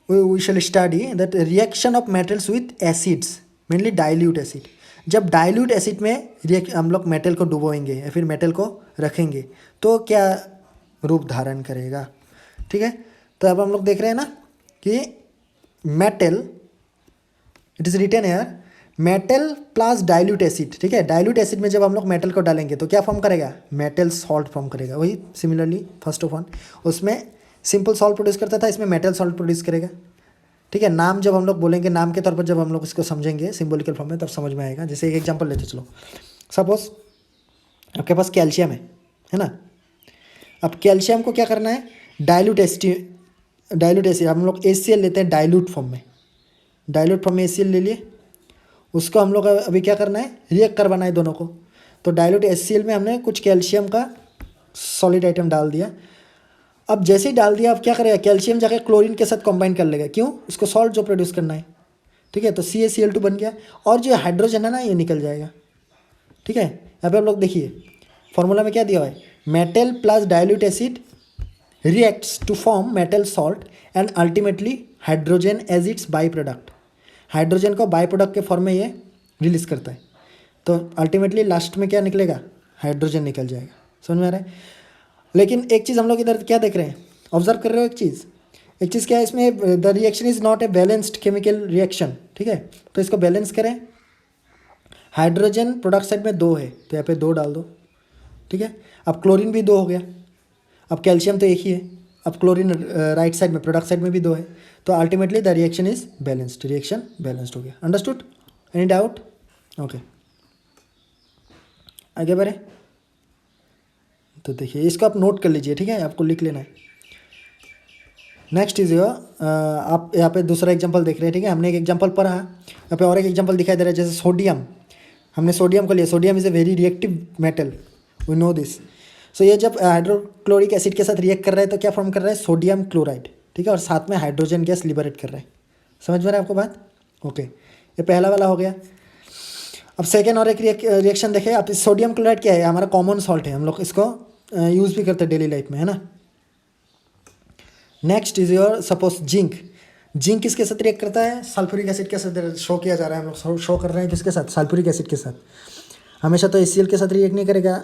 we shall study that reaction of metals with acids, mainly dilute acid. जब डाइल्यूट एसिड में रिएक्ट हम लोग मेटल को डुबोएंगे या फिर मेटल को रखेंगे तो क्या रूप धारण करेगा, ठीक है। तो अब हम लोग देख रहे हैं ना कि metal, it is written here, metal plus dilute acid, ठीक है। डाइल्यूट एसिड में जब हम लोग मेटल को डालेंगे तो क्या फॉर्म करेगा, मेटल सॉल्ट फॉर्म करेगा। वही सिमिलरली फर्स्ट ऑफ वन, उसमें सिंपल सॉल्ट प्रोड्यूस करता था, इसमें मेटल सॉल्ट प्रोड्यूस करेगा, ठीक है। नाम जब हम लोग बोलेंगे, नाम के तौर पर जब हम लोग इसको समझेंगे सिंबॉलिकल फॉर्म में, तब समझ में आएगा। जैसे एक एग्जांपल लेते चलो, सपोज आपके पास कैल्शियम है ना। अब कैल्शियम को क्या करना है, डाइल्यूट एसिड हम लोग HCl लेते हैं डाइल्यूट फॉर्म में, डाइल्यूट फॉर्म में HCl ले लिए, उसको हम लोग अभी क्या करना है, रिएक्ट करवाना है दोनों को। तो डाइल्यूट HCl में हमने कुछ कैल्शियम का सॉलिड आइटम डाल दिया। अब जैसे ही डाल दिया, अब क्या करेगा, कैल्शियम जाकर क्लोरीन के साथ कंबाइन कर लेगा, क्यों, उसको सॉल्ट जो प्रोड्यूस करना है, ठीक है। तो CaCl2 बन गया, और जो हाइड्रोजन है ना, ये निकल जाएगा, ठीक है। यहाँ पे आप लोग देखिए फॉर्मूला में क्या दिया हुआ है, metal plus dilute acid reacts to form metal salt and ultimately hydrogen as its byproduct। Hydrogen को बाई प्रोडक्ट के फॉर्म में ये रिलीज करता है, तो अल्टीमेटली लास्ट में क्या निकलेगा, हाइड्रोजन निकल जाएगा। समझ में आ रहा है। लेकिन एक चीज़ हम लोग इधर क्या देख रहे हैं, ऑब्जर्व कर रहे हो, एक चीज़ क्या है इसमें, the reaction is not a balanced chemical reaction, ठीक है। तो इसको बैलेंस करें, हाइड्रोजन प्रोडक्ट साइड में 2 है तो यहाँ पे 2 डाल दो, ठीक है। अब क्लोरीन भी 2 हो गया, अब कैल्शियम तो एक ही है, अब क्लोरीन राइट साइड में, प्रोडक्ट साइड में भी 2 है, तो ultimately the reaction is balanced, reaction balanced हो गया। Understood, any doubt, okay. आगे बढ़े तो देखिए, इसको आप नोट कर लीजिए, ठीक है, आपको लिख लेना है। नेक्स्ट इज आप यहाँ पे दूसरा एग्जांपल देख रहे हैं, ठीक है। हमने एक एग्जांपल पढ़ा, यहाँ पे और एक एग्जांपल दिखाई दे रहा है, जैसे सोडियम, हमने सोडियम को लिया, sodium is a very reactive metal, we know this. So ये जब हाइड्रोक्लोरिक एसिड के साथ रिएक्ट कर रहा है तो क्या फॉर्म कर रहा है, सोडियम क्लोराइड, ठीक है, और साथ में हाइड्रोजन गैस लिबरेट कर रहा है। समझ में आ रहा है आपको बात, ओके। ये पहला वाला हो गया। अब सेकेंड और एक रिएक्शन देखें। अब सोडियम क्लोराइड क्या है, हमारा कॉमन सॉल्ट है, हम लोग इसको यूज़ भी करते हैं डेली लाइफ में, है ना। Next is your suppose zinc. Zinc किसके साथ रिएक्ट करता है, सल्फ्यूरिक एसिड के साथ शो किया जा रहा है, हम लोग शो कर रहे हैं किसके साथ, सल्फ्यूरिक एसिड के साथ। हमेशा तो HCl के साथ रिएक्ट नहीं करेगा,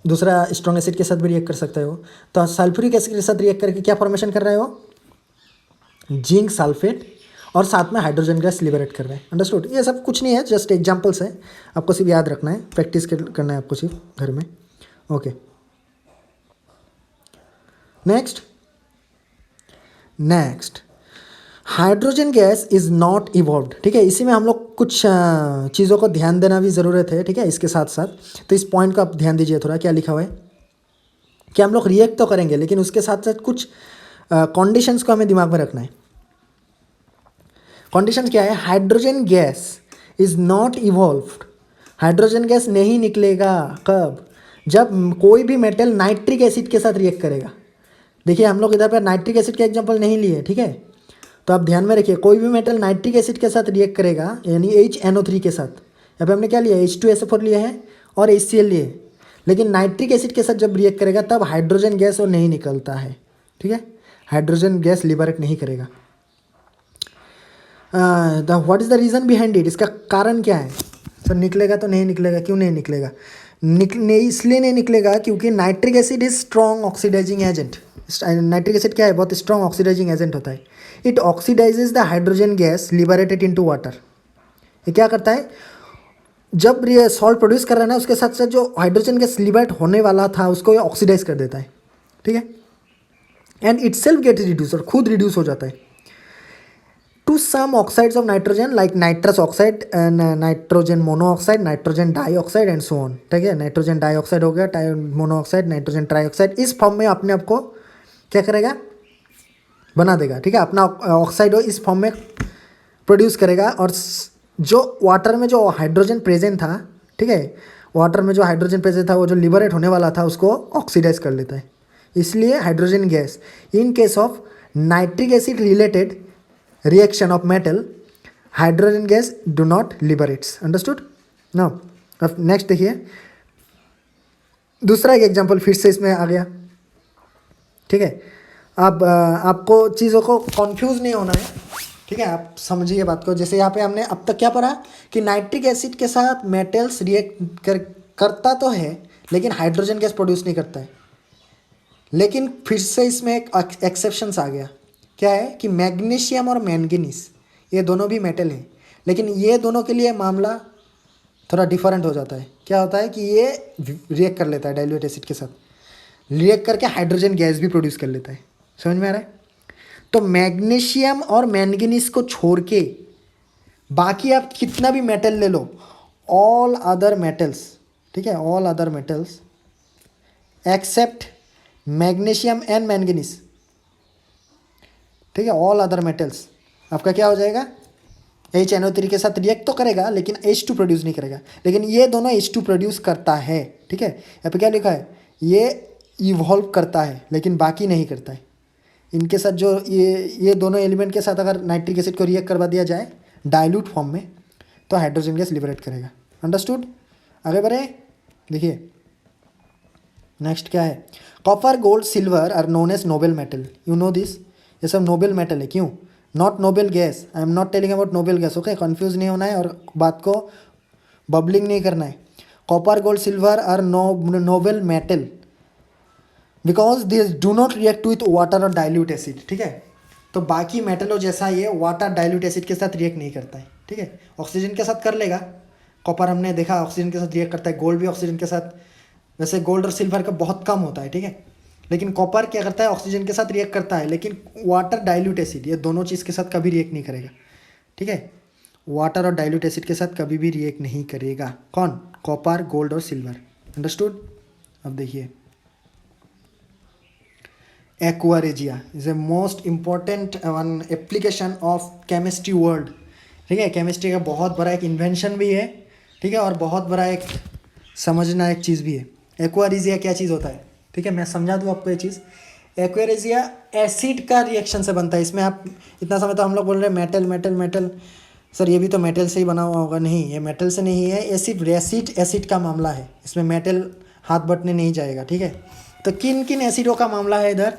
दूसरा स्ट्रॉन्ग एसिड के साथ भी रिएक्ट कर सकता है वो। तो सल्फ्यूरिक एसिड के साथ रिएक्ट करके क्या फॉर्मेशन कर रहा है वो, जिंक सल्फेट, और साथ में हाइड्रोजन गैस लिबरेट कर रहे हैं। अंडरस्टूड। ये सब कुछ नहीं है, जस्ट एग्जांपल्स है, आपको सिर्फ याद रखना है, प्रैक्टिस करना है आपको सिर्फ घर में। Okay, next hydrogen gas is not evolved. ठीक है, इसी में हम लोग कुछ चीज़ों को ध्यान देना भी ज़रूरत है। ठीक है, इसके साथ साथ तो इस पॉइंट को आप ध्यान दीजिए थोड़ा, क्या लिखा हुआ है कि हम लोग रिएक्ट तो करेंगे लेकिन उसके साथ साथ कुछ कंडीशंस को हमें दिमाग में रखना है। कंडीशंस क्या है, hydrogen gas is not evolved. Hydrogen gas नहीं निकलेगा कब, जब कोई भी मेटल नाइट्रिक एसिड के साथ रिएक्ट करेगा। देखिए हम लोग इधर पर नाइट्रिक एसिड का एग्जांपल नहीं लिए, ठीक है, तो आप ध्यान में रखिए, कोई भी मेटल नाइट्रिक एसिड के साथ रिएक्ट करेगा, यानी HNO3 के साथ, यहाँ पे हमने क्या लिया, H2SO4 लिए हैं और HCl लिए, लेकिन नाइट्रिक एसिड के साथ जब रिएक्ट करेगा तब हाइड्रोजन गैस और नहीं निकलता है। ठीक है, हाइड्रोजन गैस लिबरेट नहीं करेगा। What is the reason behind it, इसका कारण क्या है। सर निकलेगा तो नहीं निकलेगा, क्यों नहीं निकलेगा, इसलिए नहीं निकलेगा क्योंकि nitric acid is strong oxidizing agent. Nitric acid क्या है, बहुत स्ट्रॉन्ग ऑक्सीडाइजिंग एजेंट होता है। It oxidizes the hydrogen gas liberated into water. ये क्या करता है, जब ये सॉल्ट प्रोड्यूस कर रहा है ना, उसके साथ साथ जो हाइड्रोजन गैस लिबरेट होने वाला था उसको ये ऑक्सीडाइज कर देता है। ठीक है, and itself get reduce, और खुद रिड्यूस हो जाता है to some oxides of nitrogen like nitrous oxide, nitrogen monoxide, nitrogen dioxide and so on. ठीक है, नाइट्रोजन डाइऑक्साइड हो गया, मोनोऑक्साइड, नाइट्रोजन ट्राइऑक्साइड, इस फॉर्म में अपने आप को क्या करेगा, बना देगा। ठीक है, अपना ऑक्साइड इस फॉर्म में प्रोड्यूस करेगा, और जो वाटर में जो हाइड्रोजन प्रेजेंट था, ठीक है, वाटर में जो हाइड्रोजन प्रेजेंट था वो जो लिबरेट होने वाला था उसको ऑक्सीडाइज कर लेता है। इसलिए hydrogen gas in case of nitric acid related reaction of metal, hydrogen gas do not liberates. Understood now. अब नेक्स्ट देखिए, दूसरा एक एग्जांपल फिर से इसमें आ गया। ठीक है, अब आपको चीज़ों को कंफ्यूज नहीं होना है। ठीक है, आप समझिए बात को। जैसे यहाँ पे हमने अब तक क्या पढ़ा कि नाइट्रिक एसिड के साथ मेटल्स रिएक्ट करता तो है लेकिन हाइड्रोजन गैस प्रोड्यूस नहीं करता है। लेकिन फिर से इसमें एक एक्सेप्शंस आ गया, क्या है कि मैग्नीशियम और मैंगनीज ये दोनों भी मेटल हैं, लेकिन ये दोनों के लिए मामला थोड़ा डिफरेंट हो जाता है। क्या होता है कि ये रिएक्ट कर लेता है डाइल्यूट एसिड के साथ, रिएक्ट करके हाइड्रोजन गैस भी प्रोड्यूस कर लेता है। समझ में आ रहा है। तो मैग्नीशियम और मैंगनीज को छोड़ के बाकी आप कितना भी मेटल ले लो, ऑल अदर मेटल्स, ठीक है, all other metals accept magnesium and manganese, ठीक है, ऑल अदर मेटल्स आपका क्या हो जाएगा, HNO3 के साथ रिएक्ट तो करेगा लेकिन H2 प्रोड्यूस नहीं करेगा, लेकिन ये दोनों H2 प्रोड्यूस करता है। ठीक है, यहाँ पे क्या लिखा है, ये इवॉल्व करता है लेकिन बाकी नहीं करता है। इनके साथ जो ये दोनों एलिमेंट के साथ अगर नाइट्रिक एसिड को रिएक्ट करवा दिया जाए डाइल्यूट फॉर्म में तो हाइड्रोजन गैस लिबरेट करेगा। अंडरस्टूड, आगे बढ़े। देखिए नेक्स्ट क्या है, copper gold silver are known as noble metal, you know this, ये सब नोबेल मेटल है। क्यों, not noble gas, I am not telling about noble gas. Okay, confuse नहीं होना है और बात को बबलिंग नहीं करना है। Copper gold silver are noble metal because this do not react with water और डाइल्यूट एसिड। ठीक है, तो बाकी मेटलों जैसा ये वाटर डाइल्यूट एसिड के साथ रिएक्ट नहीं करता है। ठीक है, ऑक्सीजन के साथ कर लेगा, कॉपर हमने देखा ऑक्सीजन के साथ रिएक्ट करता है, गोल्ड भी ऑक्सीजन के साथ, वैसे गोल्ड और सिल्वर का बहुत कम होता है। ठीक है, लेकिन कॉपर क्या करता है, ऑक्सीजन के साथ रिएक्ट करता है, लेकिन वाटर डाइल्यूट एसिड ये दोनों चीज़ के साथ कभी रिएक्ट नहीं करेगा। ठीक है, वाटर और डाइल्यूट एसिड के साथ कभी भी रिएक्ट नहीं करेगा। कौन, कॉपर, गोल्ड और सिल्वर। अंडरस्टूड। अब देखिए aqua regia is a most important one application of chemistry world. ठीक है, केमिस्ट्री का बहुत बड़ा एक इन्वेंशन भी है। ठीक है, और बहुत बड़ा एक समझना एक चीज़ भी है। एक्वा रेजिया क्या चीज़ होता है, ठीक है, मैं समझा दूँ आपको ये चीज़। एक्वा रेजिया एसिड का रिएक्शन से बनता है। इसमें आप इतना समय तो हम लोग बोल रहे हैं मेटल मेटल मेटल, सर ये भी तो मेटल से ही बना हुआ होगा। नहीं, ये मेटल से नहीं है, ये सिर्फ एसिड का मामला है, इसमें मेटल हाथ बटने नहीं जाएगा। ठीक है, तो किन किन एसिडों का मामला है इधर?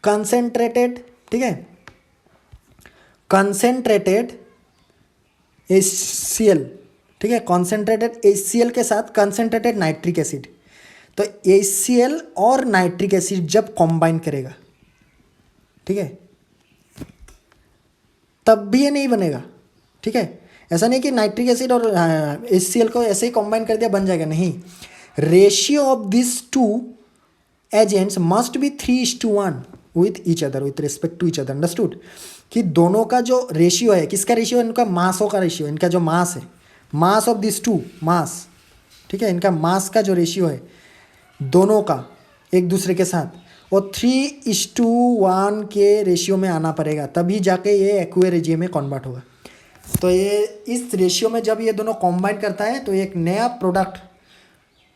कंसेंट्रेटेड, ठीक है, कंसेंट्रेटेड HCl, ठीक है, कॉन्सेंट्रेटेड HCl के साथ कंसेंट्रेटेड नाइट्रिक एसिड। तो HCl और नाइट्रिक एसिड जब कॉम्बाइन करेगा, ठीक है, तब भी ये नहीं बनेगा। ठीक है, ऐसा नहीं कि नाइट्रिक एसिड और HCl को ऐसे ही कॉम्बाइन कर दिया बन जाएगा, नहीं। Ratio of this two agents must be 3:1 with each other, with respect to each other. Understood? कि दोनों का जो रेशियो है, किसका रेशियो है? इनका मासों का रेशियो, इनका जो मास है, मास ऑफ दिस टू, मास, ठीक है, इनका मास का जो रेशियो है दोनों का एक दूसरे के साथ, वो 3:1 के रेशियो में आना पड़ेगा, तभी जाके ये एक्वा रेजियम में कन्वर्ट होगा। तो ये इस रेशियो में जब ये दोनों कॉम्बाइन करता है तो एक नया प्रोडक्ट,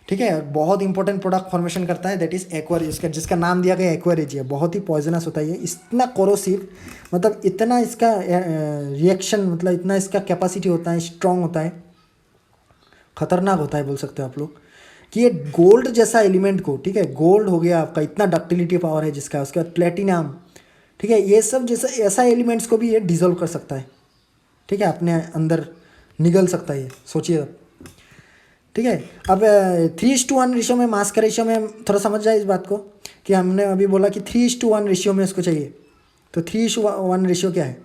ठीक है, बहुत इंपॉर्टेंट प्रोडक्ट फॉर्मेशन करता है, दैट इज एक्वा, जिसका नाम दिया गया एक्वा रेजिया। बहुत ही पॉइजनस होता है ये, इतना कोरोसिव, मतलब इतना इसका रिएक्शन, मतलब इतना इसका कैपेसिटी होता है, स्ट्रॉन्ग होता है, खतरनाक होता है बोल सकते हो आप लोग, कि ये गोल्ड जैसा एलिमेंट को, ठीक है, गोल्ड हो गया आपका, इतना डक्टिलिटी पावर है जिसका, उसके बाद प्लेटिनम, ठीक है, ये सब जैसा ऐसा एलिमेंट्स को भी ये डिजोल्व कर सकता है। ठीक है, अपने अंदर निगल सकता है ये, सोचिए अब। ठीक है, अब 3:1 रेशियो में, मास का रेशियो में थोड़ा समझ जाए इस बात को, कि हमने अभी बोला कि 3:1 रेशियो में इसको चाहिए। तो 3:1 रेशियो क्या है?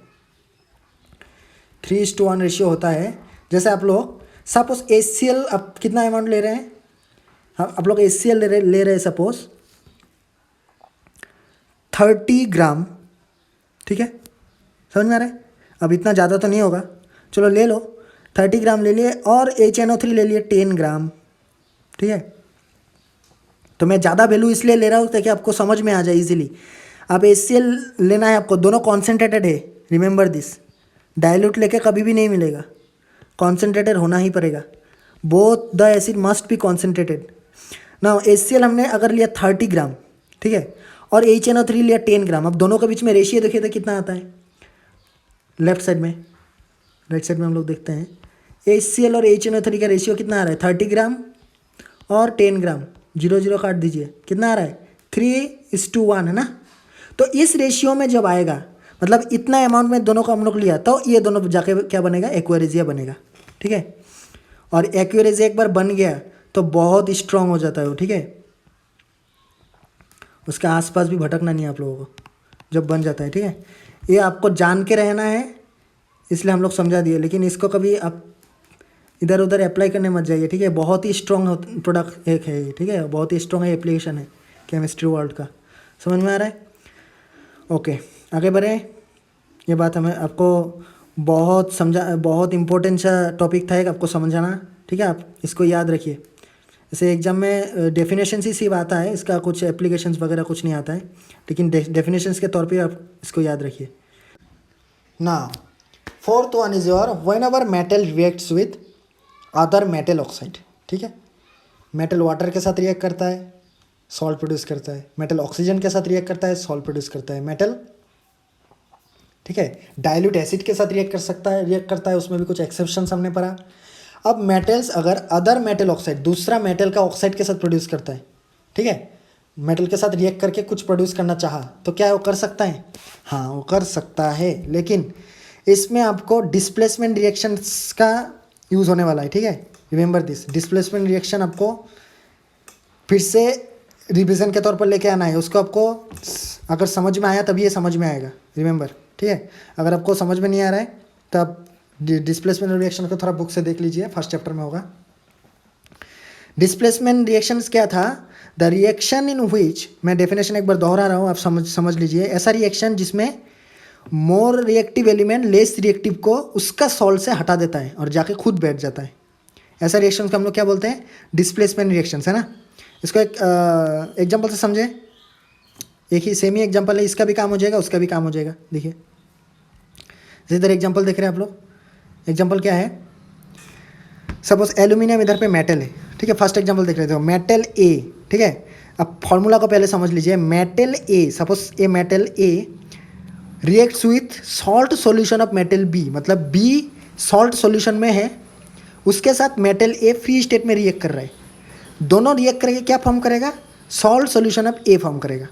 3:1 रेशियो होता है, जैसे आप लोग सपोज HCl अब कितना अमाउंट ले रहे हैं, हाँ, आप लोग HCl ले रहे हैं सपोज 30 ग्राम, ठीक है, समझ में आ रहा है? अब इतना ज़्यादा तो नहीं होगा, चलो ले लो, 30 ग्राम ले लिए, और HNO3 ले लिए 10 ग्राम, ठीक है। तो मैं ज़्यादा वैल्यू इसलिए ले रहा हूँ ताकि आपको समझ में आ जाए इजीली। अब HCl लेना है आपको, दोनों कॉन्सेंट्रेटेड है, रिमेंबर दिस, डाइल्यूट लेके कभी भी नहीं मिलेगा, कॉन्सेंट्रेटेड होना ही पड़ेगा। Both the acid must be concentrated. ना HCl हमने अगर लिया 30 ग्राम, ठीक है, और HNO3 लिया 10 ग्राम, अब दोनों के बीच में रेशियो देखिए तो कितना आता है, लेफ्ट साइड में, राइट साइड में हम लोग देखते हैं HCl और HNO3 का रेशियो कितना आ रहा है, 30 ग्राम और 10 ग्राम, 0 काट दीजिए, कितना आ रहा है, 3:1 है ना। तो इस रेशियो में जब आएगा, मतलब इतना अमाउंट में दोनों का हम लोग लिया, तो ये दोनों जाके क्या बनेगा, एक्वा रेजिया बनेगा। ठीक है, और एक्वा रेजिया एक बार बन गया तो बहुत स्ट्रांग हो जाता है वो, ठीक है, उसके आसपास भी भटकना नहीं है आप लोगों को जब बन जाता है। ठीक है, ये आपको जान के रहना है, इसलिए हम लोग समझा दिए, लेकिन इसको कभी आप इधर उधर अप्लाई करने मत जाइए। ठीक है, बहुत ही स्ट्रॉन्ग प्रोडक्ट एक है ये, ठीक है, बहुत ही स्ट्रॉन्ग एप्लीकेशन है केमिस्ट्री वर्ल्ड का। समझ में आ रहा है? ओके, आगे बढ़ें। ये बात हमें आपको बहुत बहुत इंपॉर्टेंट सा टॉपिक था एक, आपको समझाना। ठीक है, आप इसको याद रखिए। जैसे एग्जाम में डेफिनेशंस ही सिर्फ आता है, इसका कुछ एप्लीकेशंस वगैरह कुछ नहीं आता है, लेकिन डेफिनेशंस के तौर पे आप इसको याद रखिए ना। Fourth one is your when ever metal reacts with other metal oxide. ठीक है, मेटल वाटर के साथ रिएक्ट करता है, सॉल्ट प्रोड्यूस करता है, मेटल ऑक्सीजन के साथ रिएक्ट करता है, सॉल्ट प्रोड्यूस करता है, मेटल, ठीक है, डाइल्यूट एसिड के साथ रिएक्ट करता है, उसमें भी कुछ एक्सेप्शन हमने पढ़ा। अब मेटल्स अगर अदर मेटल ऑक्साइड, दूसरा मेटल का ऑक्साइड के साथ प्रोड्यूस करता है, ठीक है, मेटल के साथ रिएक्ट करके कुछ प्रोड्यूस करना चाहा तो क्या वो कर सकता है? हाँ, वो कर सकता है, लेकिन इसमें आपको डिस्प्लेसमेंट रिएक्शंस का यूज़ होने वाला है। ठीक है, रिमेंबर दिस, डिस्प्लेसमेंट रिएक्शन आपको फिर से रिविजन के तौर पर लेके आना है। उसको आपको अगर समझ में आया तभी ये समझ में आएगा, रिमेंबर। ठीक है, अगर आपको समझ में नहीं आ रहा है तो आप डिस्प्लेसमेंट रिएक्शन को थोड़ा बुक से देख लीजिए, फर्स्ट चैप्टर में होगा। डिस्प्लेसमेंट रिएक्शंस क्या था? द रिएक्शन इन व्हिच, मैं डेफिनेशन एक बार दोहरा रहा हूँ, आप समझ लीजिए, ऐसा रिएक्शन जिसमें more reactive element less reactive को उसका सॉल्ट से हटा देता है और जाके खुद बैठ जाता है, ऐसा रिएक्शन को हम लोग क्या बोलते हैं? डिस्प्लेसमेंट रिएक्शंस, है ना। इसको एक एग्जाम्पल से समझे, एक ही सेम ही एग्जाम्पल है, इसका भी काम हो जाएगा, उसका भी काम हो जाएगा। देखिए इधर एग्जाम्पल देख रहे हैं आप लोग, एग्जाम्पल क्या है, सपोज एल्यूमिनियम इधर पे मेटल है, ठीक है, फर्स्ट एग्जाम्पल देख रहे थे, मेटल ए, ठीक है। अब फॉर्मूला को पहले समझ लीजिए, metal A, suppose a metal A reacts with salt solution of metal B, मतलब बी सॉल्ट सॉल्यूशन में है, उसके साथ मेटल ए फ्री स्टेट में रिएक्ट कर रहा है। दोनों रिएक्ट करके क्या फॉर्म करेगा, salt solution of A form करेगा।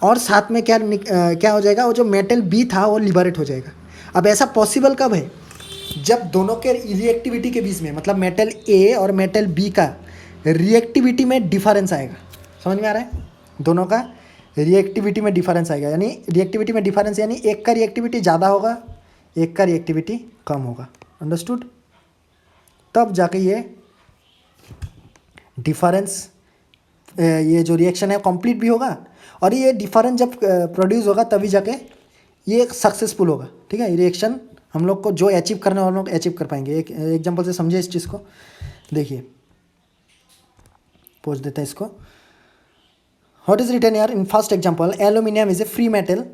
और साथ में क्या हो जाएगा, वो जो मेटल बी था वो लिबरेट हो जाएगा। अब ऐसा पॉसिबल कब है, जब दोनों के रिएक्टिविटी के बीच में, मतलब मेटल ए और मेटल बी का रिएक्टिविटी में डिफरेंस आएगा। समझ में आ रहा है, दोनों का रिएक्टिविटी में डिफरेंस आएगा। यानी रिएक्टिविटी में डिफरेंस यानी एक का रिएक्टिविटी ज़्यादा होगा, एक का रिएक्टिविटी कम होगा। अंडरस्टूड। तब जाके ये डिफरेंस, ये जो रिएक्शन है कंप्लीट भी होगा, और ये डिफरेंस जब प्रोड्यूस होगा तभी जाके ये सक्सेसफुल होगा। ठीक है, रिएक्शन हम लोग को जो अचीव करना है हम लोग अचीव कर पाएंगे। एक एग्जांपल से समझे इस चीज़ को। देखिए, पूछ देता है इसको, व्हाट इज रिटन यार in first example, aluminium is a free metal.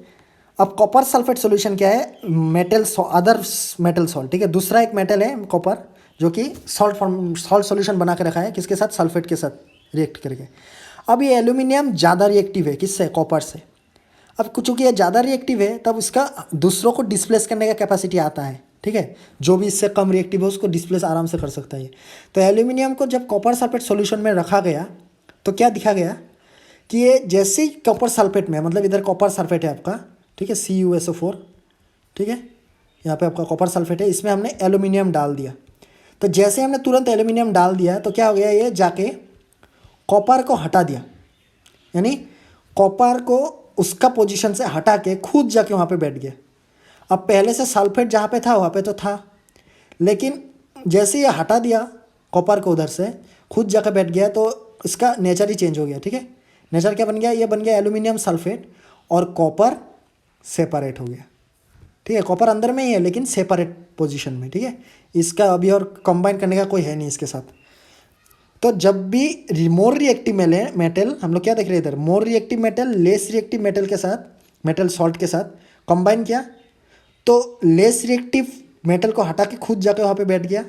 अब कॉपर सल्फेट सॉल्यूशन क्या है, मेटल अदर मेटल सॉल्ट। ठीक है, दूसरा एक मेटल है कॉपर, जो कि सॉल्ट सॉल्यूशन बना के रखा है, किसके साथ, सल्फेट के साथ रिएक्ट करके। अब ये एल्यूमिनियम ज़्यादा रिएक्टिव है, किससे, कॉपर से। अब चूँकि ये ज़्यादा रिएक्टिव है, तब इसका दूसरों को डिस्प्लेस करने का कैपेसिटी आता है। ठीक है, जो भी इससे कम रिएक्टिव है उसको डिस्प्लेस आराम से कर सकता है। तो एल्यूमिनियम को जब कॉपर सल्फेट सॉल्यूशन में रखा गया तो क्या दिखा गया कि ये जैसे ही कॉपर सल्फेट में, मतलब इधर कॉपर सल्फेट है आपका, ठीक है, CuSO4, ठीक है, यहाँ पे आपका कॉपर सल्फेट है, इसमें हमने एल्यूमिनियम डाल दिया। तो जैसे हमने तुरंत एल्यूमिनियम डाल दिया तो क्या हो गया, ये जाके कॉपर को हटा दिया। यानी कॉपर को उसका पोजीशन से हटा के खुद जाके वहाँ पे बैठ गया। अब पहले से सल्फेट जहाँ पे था वहाँ पे तो था, लेकिन जैसे ये हटा दिया कॉपर को उधर से, खुद जाकर बैठ गया, तो इसका नेचर ही चेंज हो गया। ठीक है, नेचर क्या बन गया, ये बन गया एल्यूमिनियम सल्फेट और कॉपर सेपरेट हो गया। ठीक है, कॉपर अंदर में ही है लेकिन सेपरेट पोजीशन में। ठीक है, इसका अभी और कंबाइन करने का कोई है नहीं इसके साथ। तो जब भी मोर रिएक्टिव मेटल, हम लोग क्या देख रहे हैं इधर, more reactive metal less reactive metal के साथ, मेटल सॉल्ट के साथ कंबाइन किया, तो लेस रिएक्टिव मेटल को हटा के खुद जाके वहाँ पे बैठ गया,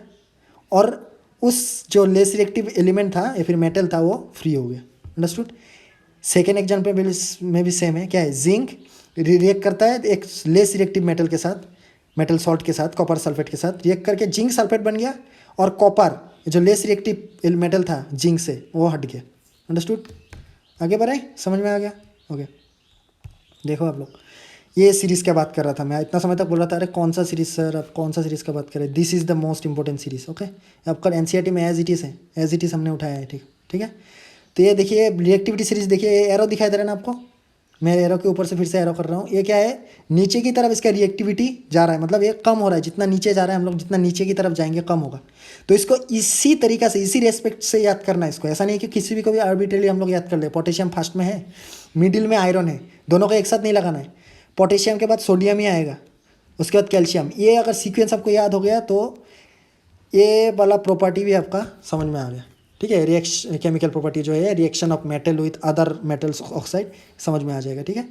और उस जो लेस रिएक्टिव एलिमेंट था या फिर मेटल था वो फ्री हो गया। अंडरस्टूड। सेकेंड एग्जाम्पल में भी सेम है, क्या है, जिंक रिएक्ट करता है एक लेस रिएक्टिव मेटल के साथ, मेटल सॉल्ट के साथ, कॉपर सल्फेट के साथ रिएक्ट करके जिंक सल्फेट बन गया, और कॉपर जो लेस रिएक्टिव मेटल था जिंक से वो हट गया। अंडरस्टूड। आगे बढ़े, समझ में आ गया। ओके, देखो आप लोग, ये सीरीज़ क्या बात कर रहा था मैं, इतना समय तक बोल रहा था अरे कौन सा सीरीज़ सर, अब कौन सा सीरीज़ का बात करें। This is the most important series. Okay, आपका NCERT में एज इट इज़ है, एज इट इज़ हमने उठाया है। ठीक है। तो ये देखिए रिएक्टिविटी सीरीज़, देखिए एरो दिखाई दे रहा है ना आपको, मैं एरो के ऊपर से फिर से एरो कर रहा हूँ। ये क्या है, नीचे की तरफ इसका रिएक्टिविटी जा रहा है, मतलब ये कम हो रहा है। जितना नीचे जा रहा है हम लोग, जितना नीचे की तरफ जाएंगे कम होगा। तो इसको इसी तरीक़ा से, इसी रेस्पेक्ट से याद करना है इसको। ऐसा नहीं कि किसी भी को भी आर्बिट्रेली हम लोग याद कर ले। पोटेशियम फर्स्ट में है, मिडिल में आयरन है, दोनों को एक साथ नहीं लगाना है। पोटेशियम के बाद सोडियम ही आएगा, उसके बाद कैल्शियम। ये अगर सीक्वेंस आपको याद हो गया तो ये वाला प्रॉपर्टी भी आपका समझ में आ गया। ठीक है, रिएक्शन केमिकल प्रॉपर्टी जो है, reaction of metal with other metals oxide, समझ में आ जाएगा। ठीक है,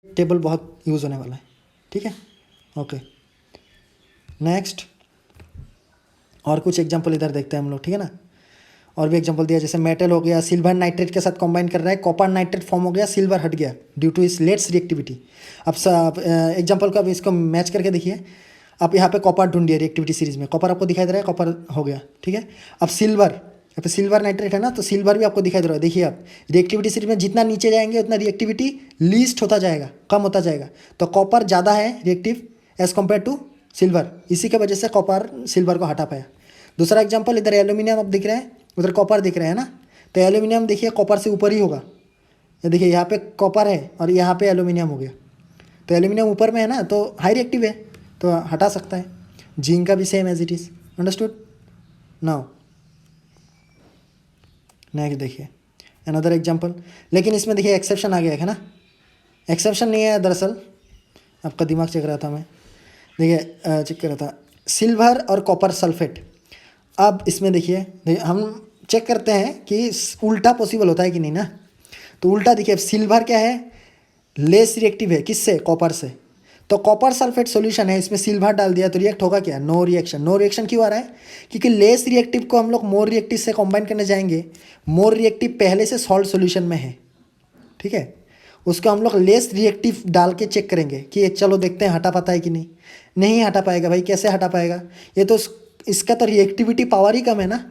टेबल बहुत यूज़ होने वाला है। ठीक है, ओके, नेक्स्ट और कुछ एग्जांपल इधर देखते हैं हम लोग। ठीक है ना, और भी एग्जांपल दिया, जैसे मेटल हो गया, सिल्वर नाइट्रेट के साथ कंबाइन कर रहा है, कॉपर नाइट्रेट फॉर्म हो गया, सिल्वर हट गया ड्यू टू इस लेट्स रिएक्टिविटी। अब एग्जांपल को अब इसको मैच करके देखिए। आप यहाँ पे कॉपर ढूंढिए रिएक्टिविटी सीरीज में, कॉपर आपको दिखाई दे रहा है, कॉपर हो गया। ठीक है, अब सिल्वर, यहाँ पे सिल्वर नाइट्रेट है ना, तो सिल्वर भी आपको दिखाई दे रहा है। देखिए आप रिएक्टिविटी सीरीज में जितना नीचे जाएंगे उतना रिएक्टिविटी लीस्ट होता जाएगा, कम होता जाएगा। तो कॉपर ज़्यादा है reactive as compare to silver, इसी के वजह से कॉपर सिल्वर को हटा पाया। दूसरा एग्जाम्पल, इधर एल्यूमिनियम आप दिख रहे हैं, उधर कॉपर दिख रहा है ना, तो एल्यूमिनियम देखिए कॉपर से ऊपर ही होगा। ये देखिए यहाँ पे कॉपर है और यहाँ पे एल्यूमिनियम हो गया, तो एल्यूमिनियम ऊपर में है ना, तो हाई रिएक्टिव है तो हटा सकता है। जिंक का भी same as it is. Understood. Now next देखिए अनदर एग्जांपल, लेकिन इसमें देखिए एक्सेप्शन आ गया है ना। एक्सेप्शन नहीं है दरअसल, आपका दिमाग चेक रहा था मैं, देखिए चेक कर रहा था, सिल्वर और कॉपर सल्फेट। अब इसमें देखिए हम चेक करते हैं कि उल्टा पॉसिबल होता है कि नहीं ना। तो उल्टा देखिए, सिल्वर क्या है, लेस रिएक्टिव है, किससे, कॉपर से। तो कॉपर सल्फेट सॉल्यूशन है, इसमें सिल्वर डाल दिया तो रिएक्ट होगा क्या, नो रिएक्शन। नो रिएक्शन क्यों आ रहा है, क्योंकि लेस रिएक्टिव को हम लोग मोर रिएक्टिव से कंबाइन करने जाएंगे। मोर रिएक्टिव पहले से सॉल्ट सॉल्यूशन में है, ठीक है, उसको हम लोग लेस रिएक्टिव डाल के चेक करेंगे कि ये चलो देखते हैं हटा पाता है कि नहीं। नहीं हटा पाएगा भाई, कैसे हटा पाएगा? ये तो इसका तो रिएक्टिविटी पावर ही कम है ना।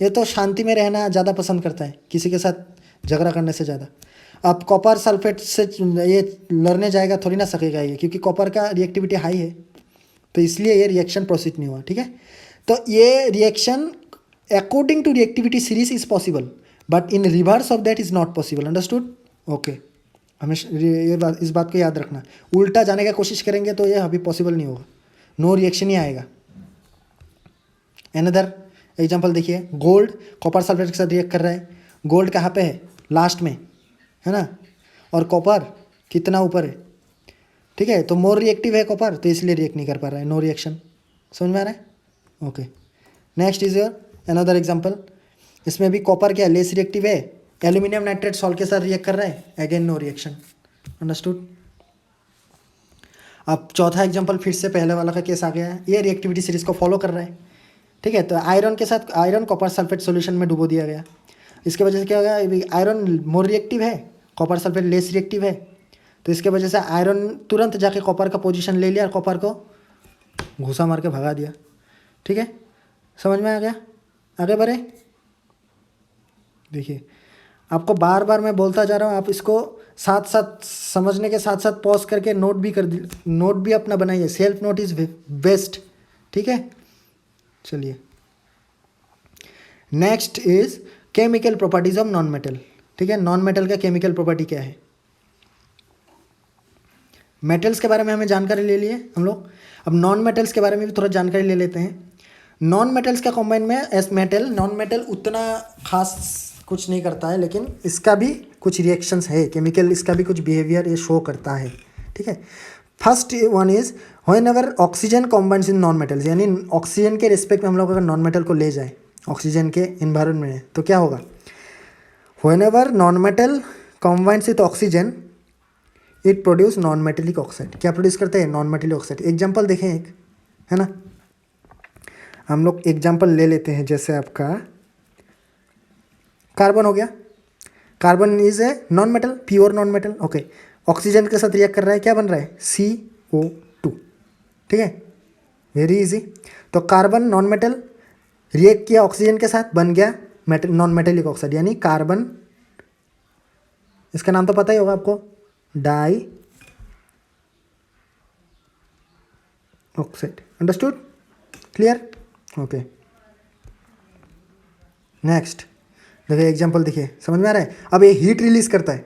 ये तो शांति में रहना ज़्यादा पसंद करता है किसी के साथ झगड़ा करने से ज़्यादा। अब कॉपर सल्फेट से ये लड़ने जाएगा थोड़ी ना सकेगा ये, क्योंकि कॉपर का रिएक्टिविटी हाई है, तो इसलिए ये रिएक्शन प्रोसीड नहीं हुआ। ठीक है, तो ये reaction according to reactivity series is possible, but in reverse of that is not possible. Understood? Okay, हमेशा ये बात, इस बात को याद रखना। उल्टा जाने का कोशिश करेंगे तो ये अभी पॉसिबल नहीं होगा, नो रिएक्शन ही आएगा। अनदर एग्जाम्पल देखिए, गोल्ड कॉपर सल्फेट के साथ रिएक्ट कर रहा है। गोल्ड कहाँ पे है? लास्ट में है ना, और कॉपर कितना ऊपर है। ठीक है, तो मोर रिएक्टिव है कॉपर, तो इसलिए रिएक्ट नहीं कर पा रहा है, नो रिएक्शन। समझ में आ रहा है? Okay, next is your another example. इसमें भी कॉपर क्या लेस रिएक्टिव है, एल्यूमिनियम नाइट्रेट सॉल्ट के साथ रिएक्ट कर रहा है, अगेन नो रिएक्शन। अंडरस्टूड? अब चौथा एग्जाम्पल फिर से पहले वाला का केस आ गया है, ये रिएक्टिविटी सीरीज को फॉलो कर रहा है। ठीक है, तो आयरन के साथ आयरन कॉपर सल्फेट सॉल्यूशन में डुबो दिया गया। इसके वजह से क्या होगा, आयरन मोर रिएक्टिव है, कॉपर सल्फेट लेस रिएक्टिव है, तो इसके वजह से आयरन तुरंत जाके कॉपर का पोजीशन ले लिया और कॉपर को घुसा मार के भगा दिया। ठीक है, समझ में आ गया? आगे बढ़े। देखिए, आपको बार बार मैं बोलता जा रहा हूँ, आप इसको साथ साथ समझने के साथ साथ पॉज करके नोट भी अपना बनाइए। Self note is best. ठीक है, चलिए next is chemical properties of non metal. ठीक है, नॉन मेटल का केमिकल प्रॉपर्टी क्या है? मेटल्स के बारे में हमें जानकारी ले लिए हम लोग, अब नॉन मेटल्स के बारे में भी थोड़ा जानकारी ले लेते हैं। नॉन मेटल्स का कॉम्बाइन में एस मेटल, नॉन मेटल उतना खास कुछ नहीं करता है, लेकिन इसका भी कुछ रिएक्शंस है केमिकल, इसका भी कुछ बिहेवियर ये शो करता है। ठीक है, first one is whenever oxygen combines in non metals, यानी ऑक्सीजन के रिस्पेक्ट में हम लोग अगर नॉन मेटल को ले जाए ऑक्सीजन के इन्वायरमेंट में, तो क्या होगा? Whenever non metal combines with oxygen it produce non metallic oxide. क्या प्रोड्यूस करते हैं? Non metallic oxide. एग्जाम्पल देखें एक, है ना, हम लोग एग्जाम्पल ले लेते हैं, जैसे आपका कार्बन हो गया। Carbon is a non metal, pure non metal. Okay, oxygen के साथ रिएक्ट कर रहा है, क्या बन रहा है? CO2। ठीक है, वेरी इजी। तो कार्बन नॉन मेटल रिएक्ट किया ऑक्सीजन के साथ, बन गया नॉन मेटेलिक ऑक्साइड, यानी कार्बन, इसका नाम तो पता ही होगा आपको, dioxide. Understood? Clear? Okay, next देखिए एग्जांपल, देखिए समझ में आ रहा है? अब ये हीट रिलीज करता है।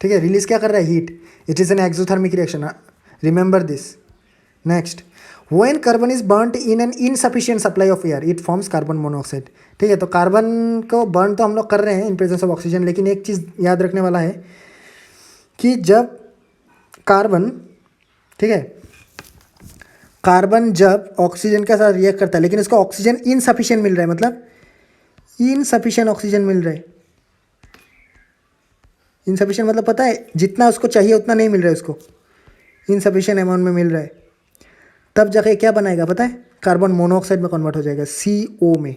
ठीक है, रिलीज क्या कर रहा है? Heat. It is an exothermic reaction, remember this. Next, when carbon is burned in an insufficient supply of air it forms carbon monoxide. ठीक है, तो कार्बन को बर्न तो हम लोग कर रहे हैं इन प्रेजेंस ऑफ ऑक्सीजन, लेकिन एक चीज़ याद रखने वाला है कि जब कार्बन, ठीक है, कार्बन जब ऑक्सीजन के साथ रिएक्ट करता है, लेकिन इसको ऑक्सीजन इनसफिशिएंट मिल रहा है, मतलब इनसफिशिएंट ऑक्सीजन मिल रहा है। इनसफिशिएंट मतलब पता है, जितना उसको चाहिए उतना नहीं मिल रहा है उसको, इनसफिशिएंट अमाउंट में मिल रहा है, तब जाके क्या बनाएगा पता है? कार्बन मोनोऑक्साइड में कन्वर्ट हो जाएगा, CO में।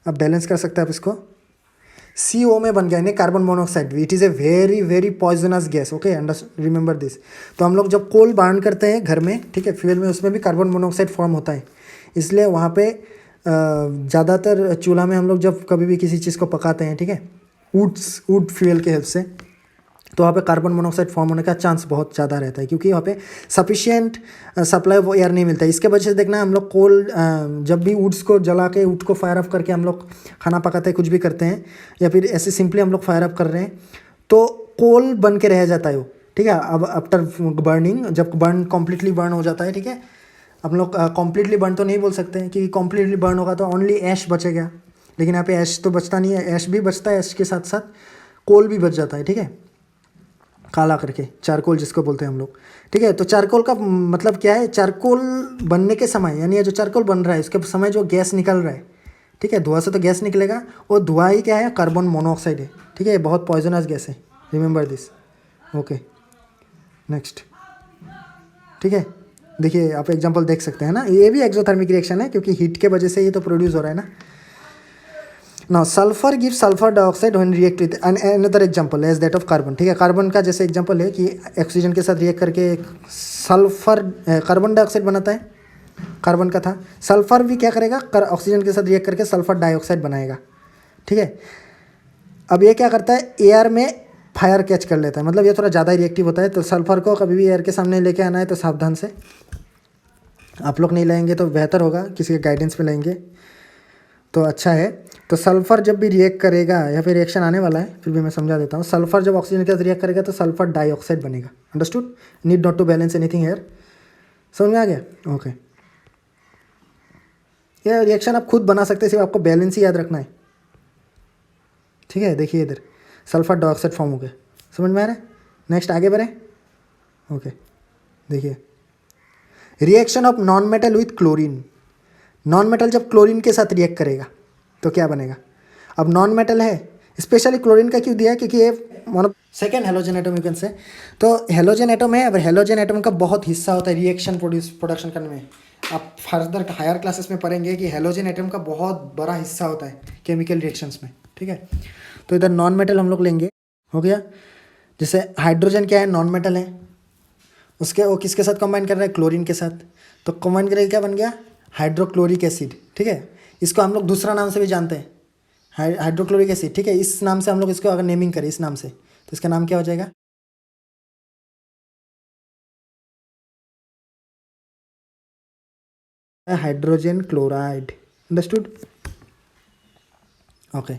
अब बैलेंस कर सकते हैं आप इसको, CO में बन गया नहीं carbon monoxide. It is a very very poisonous gas. Okay, remember this. तो हम लोग जब कोल बर्न करते हैं घर में, ठीक है, फ्यूल में, उसमें भी कार्बन मोनोऑक्साइड फॉर्म होता है। इसलिए वहाँ पे ज़्यादातर चूल्हा में हम लोग जब कभी भी किसी चीज़ को पकाते हैं, ठीक है, वुड फ्यूल के हेल्प से, तो वहाँ पे कार्बन मोनोऑक्साइड फॉर्म होने का चांस बहुत ज़्यादा रहता है, क्योंकि वहाँ पे सफिशिएंट सप्लाई ऑफ एयर नहीं मिलता है। इसके वजह से देखना, हम लोग कोल जब भी वुड्स को जला के, वुड को फायर अप करके हम लोग खाना पकाते हैं, कुछ भी करते हैं, या फिर ऐसे सिंपली हम लोग फायर अप कर रहे हैं, तो कोल बन के रह जाता है वो। ठीक है, अब आफ्टर बर्निंग, जब बर्न कम्प्लीटली बर्न हो जाता है, ठीक है, हम लोग कम्प्लीटली बर्न तो नहीं बोल सकते हैं, क्योंकि कम्प्लीटली बर्न होगा तो ओनली ऐश बचेगा, लेकिन यहाँ पे ऐश तो बचता नहीं है, ऐश भी बचता है, ऐश के साथ साथ कोल भी बच जाता है। ठीक है, काला करके, चारकोल जिसको बोलते हैं हम लोग। ठीक है, तो चारकोल का मतलब क्या है? चारकोल बनने के समय, यानी ये जो चारकोल बन रहा है उसके समय जो गैस निकल रहा है, ठीक है, धुआं से तो गैस निकलेगा, वो धुआं ही क्या है? कार्बन मोनोऑक्साइड है। ठीक है, बहुत पॉइजनस गैस है, रिमेंबर दिस। Okay, next. ठीक है, देखिए आप एग्जांपल देख सकते हैं ना, ये भी एक्सोथर्मिक रिएक्शन है, क्योंकि हीट के वजह से ये तो प्रोड्यूस हो रहा है ना। Now sulfur gives sulfur dioxide when react with another example as that of carbon. ठीक है, कार्बन का जैसे एग्जांपल है कि ऑक्सीजन के साथ रिएक्ट करके सल्फर कार्बन डाइऑक्साइड बनाता है, कार्बन का था। सल्फर भी क्या करेगा, ऑक्सीजन के साथ रिएक्ट करके सल्फर डाइऑक्साइड बनाएगा। ठीक है, अब ये क्या करता है, एयर में फायर कैच कर लेता है, मतलब ये थोड़ा ज़्यादा रिएक्टिव होता है। तो सल्फर को कभी भी एयर के सामने लेके आना है तो सावधान से, आप लोग नहीं लाएंगे तो बेहतर होगा, किसी के गाइडेंस में लेंगे तो अच्छा है। तो सल्फर जब भी रिएक्ट करेगा, या फिर रिएक्शन आने वाला है, फिर भी मैं समझा देता हूँ। सल्फर जब ऑक्सीजन के साथ रिएक्ट करेगा तो सल्फर डाइऑक्साइड बनेगा। Understood, need not to balance anything here, समझ में आ गया? ओके, ये रिएक्शन आप खुद बना सकते हैं, सिर्फ आपको बैलेंस ही याद रखना है। ठीक है, देखिए इधर सल्फर डाइऑक्साइड फॉर्म हो गया, समझ में आ रहा है? नेक्स्ट आगे बढ़े। ओके, देखिए reaction of non metal with chlorine. Non metal जब क्लोरीन के साथ रिएक्ट करेगा तो क्या बनेगा? अब नॉन मेटल है, स्पेशली क्लोरीन का क्यों दिया है, क्योंकि ये one of second halogen atom you can say. तो हेलोजन एटम है, अब हेलोजन एटम का बहुत हिस्सा होता है रिएक्शन प्रोडक्शन करने में। आप फर्दर हायर क्लासेस में पढ़ेंगे कि हेलोजन एटम का बहुत बड़ा हिस्सा होता है केमिकल रिएक्शंस में। ठीक है, तो इधर नॉन मेटल हम लोग लेंगे, हो गया। जैसे हाइड्रोजन क्या है, नॉन मेटल है, उसके वो किसके साथ कंबाइन कर रहा है, क्लोरीन के साथ। तो कंबाइन करके क्या बन गया, हाइड्रोक्लोरिक एसिड। ठीक है, इसको हम लोग दूसरा नाम से भी जानते हैं, हाइड्रोक्लोरिक एसिड। ठीक है, इस नाम से हम लोग इसको अगर नेमिंग करें इस नाम से, तो इसका नाम क्या हो जाएगा, हाइड्रोजन क्लोराइड। अंडरस्टूड? ओके,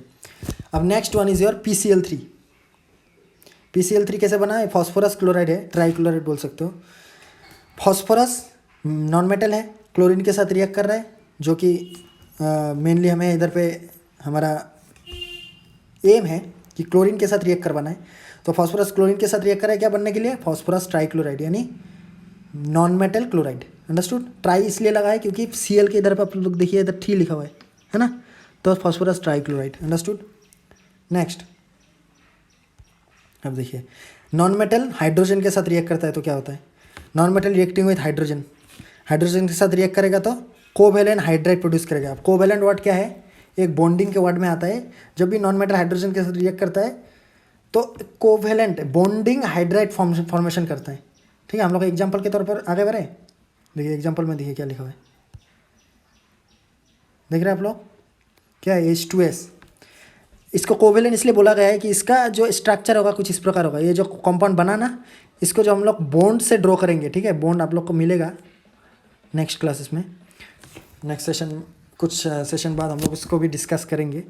अब next one is your PCl3। PCl3 कैसे बना है, फॉस्फोरस क्लोराइड है, ट्राईक्लोराइड बोल सकते हो। फॉस्फोरस नॉन मेटल है, क्लोरीन के साथ रिएक्ट कर रहा है, जो कि मेनली हमें इधर पे हमारा एम है कि क्लोरीन के साथ रिएक्ट करवाना है। तो फॉस्फोरस क्लोरीन के साथ रिएक्ट कर रहा है क्या बनने के लिए, फॉस्फोरस ट्राईक्लोराइड यानी non metal chloride. Understood? Try इसलिए लगा है क्योंकि Cl के इधर पर आप लोग देखिए, इधर T लिखा हुआ है ना, तो फॉस्फोरस ट्राईक्लोराइड। अंडरस्टूड? नेक्स्ट, अब देखिए नॉन मेटल हाइड्रोजन के साथ रिएक्ट करता है तो क्या होता है, non metal reacting with hydrogen, hydrogen के साथ रिएक्ट करेगा तो कोवेलेंट हाइड्राइड प्रोड्यूस करेगा। अब कोवेलेंट वर्ड क्या है, एक बॉन्डिंग के वर्ड में आता है। जब भी नॉन मेटल हाइड्रोजन के साथ रिएक्ट करता है तो कोवेलेंट बॉन्डिंग हाइड्राइड फॉर्मेशन करता है। ठीक है, हम लोग एग्जाम्पल के तौर पर आगे बढ़े। देखिए एग्जाम्पल में देखिए क्या लिखा हुआ है, देख रहे हैं आप लोग, क्या है, H2S। इसको कोवेलेंट इसलिए बोला गया है कि इसका जो स्ट्रक्चर होगा कुछ इस प्रकार होगा। ये जो कंपाउंड बना ना, इसको जो हम लोग बॉन्ड से ड्रॉ करेंगे, ठीक है, बॉन्ड आप लोग को मिलेगा नेक्स्ट क्लासेस में, नेक्स्ट सेशन, कुछ सेशन बाद हम लोग उसको भी डिस्कस करेंगे।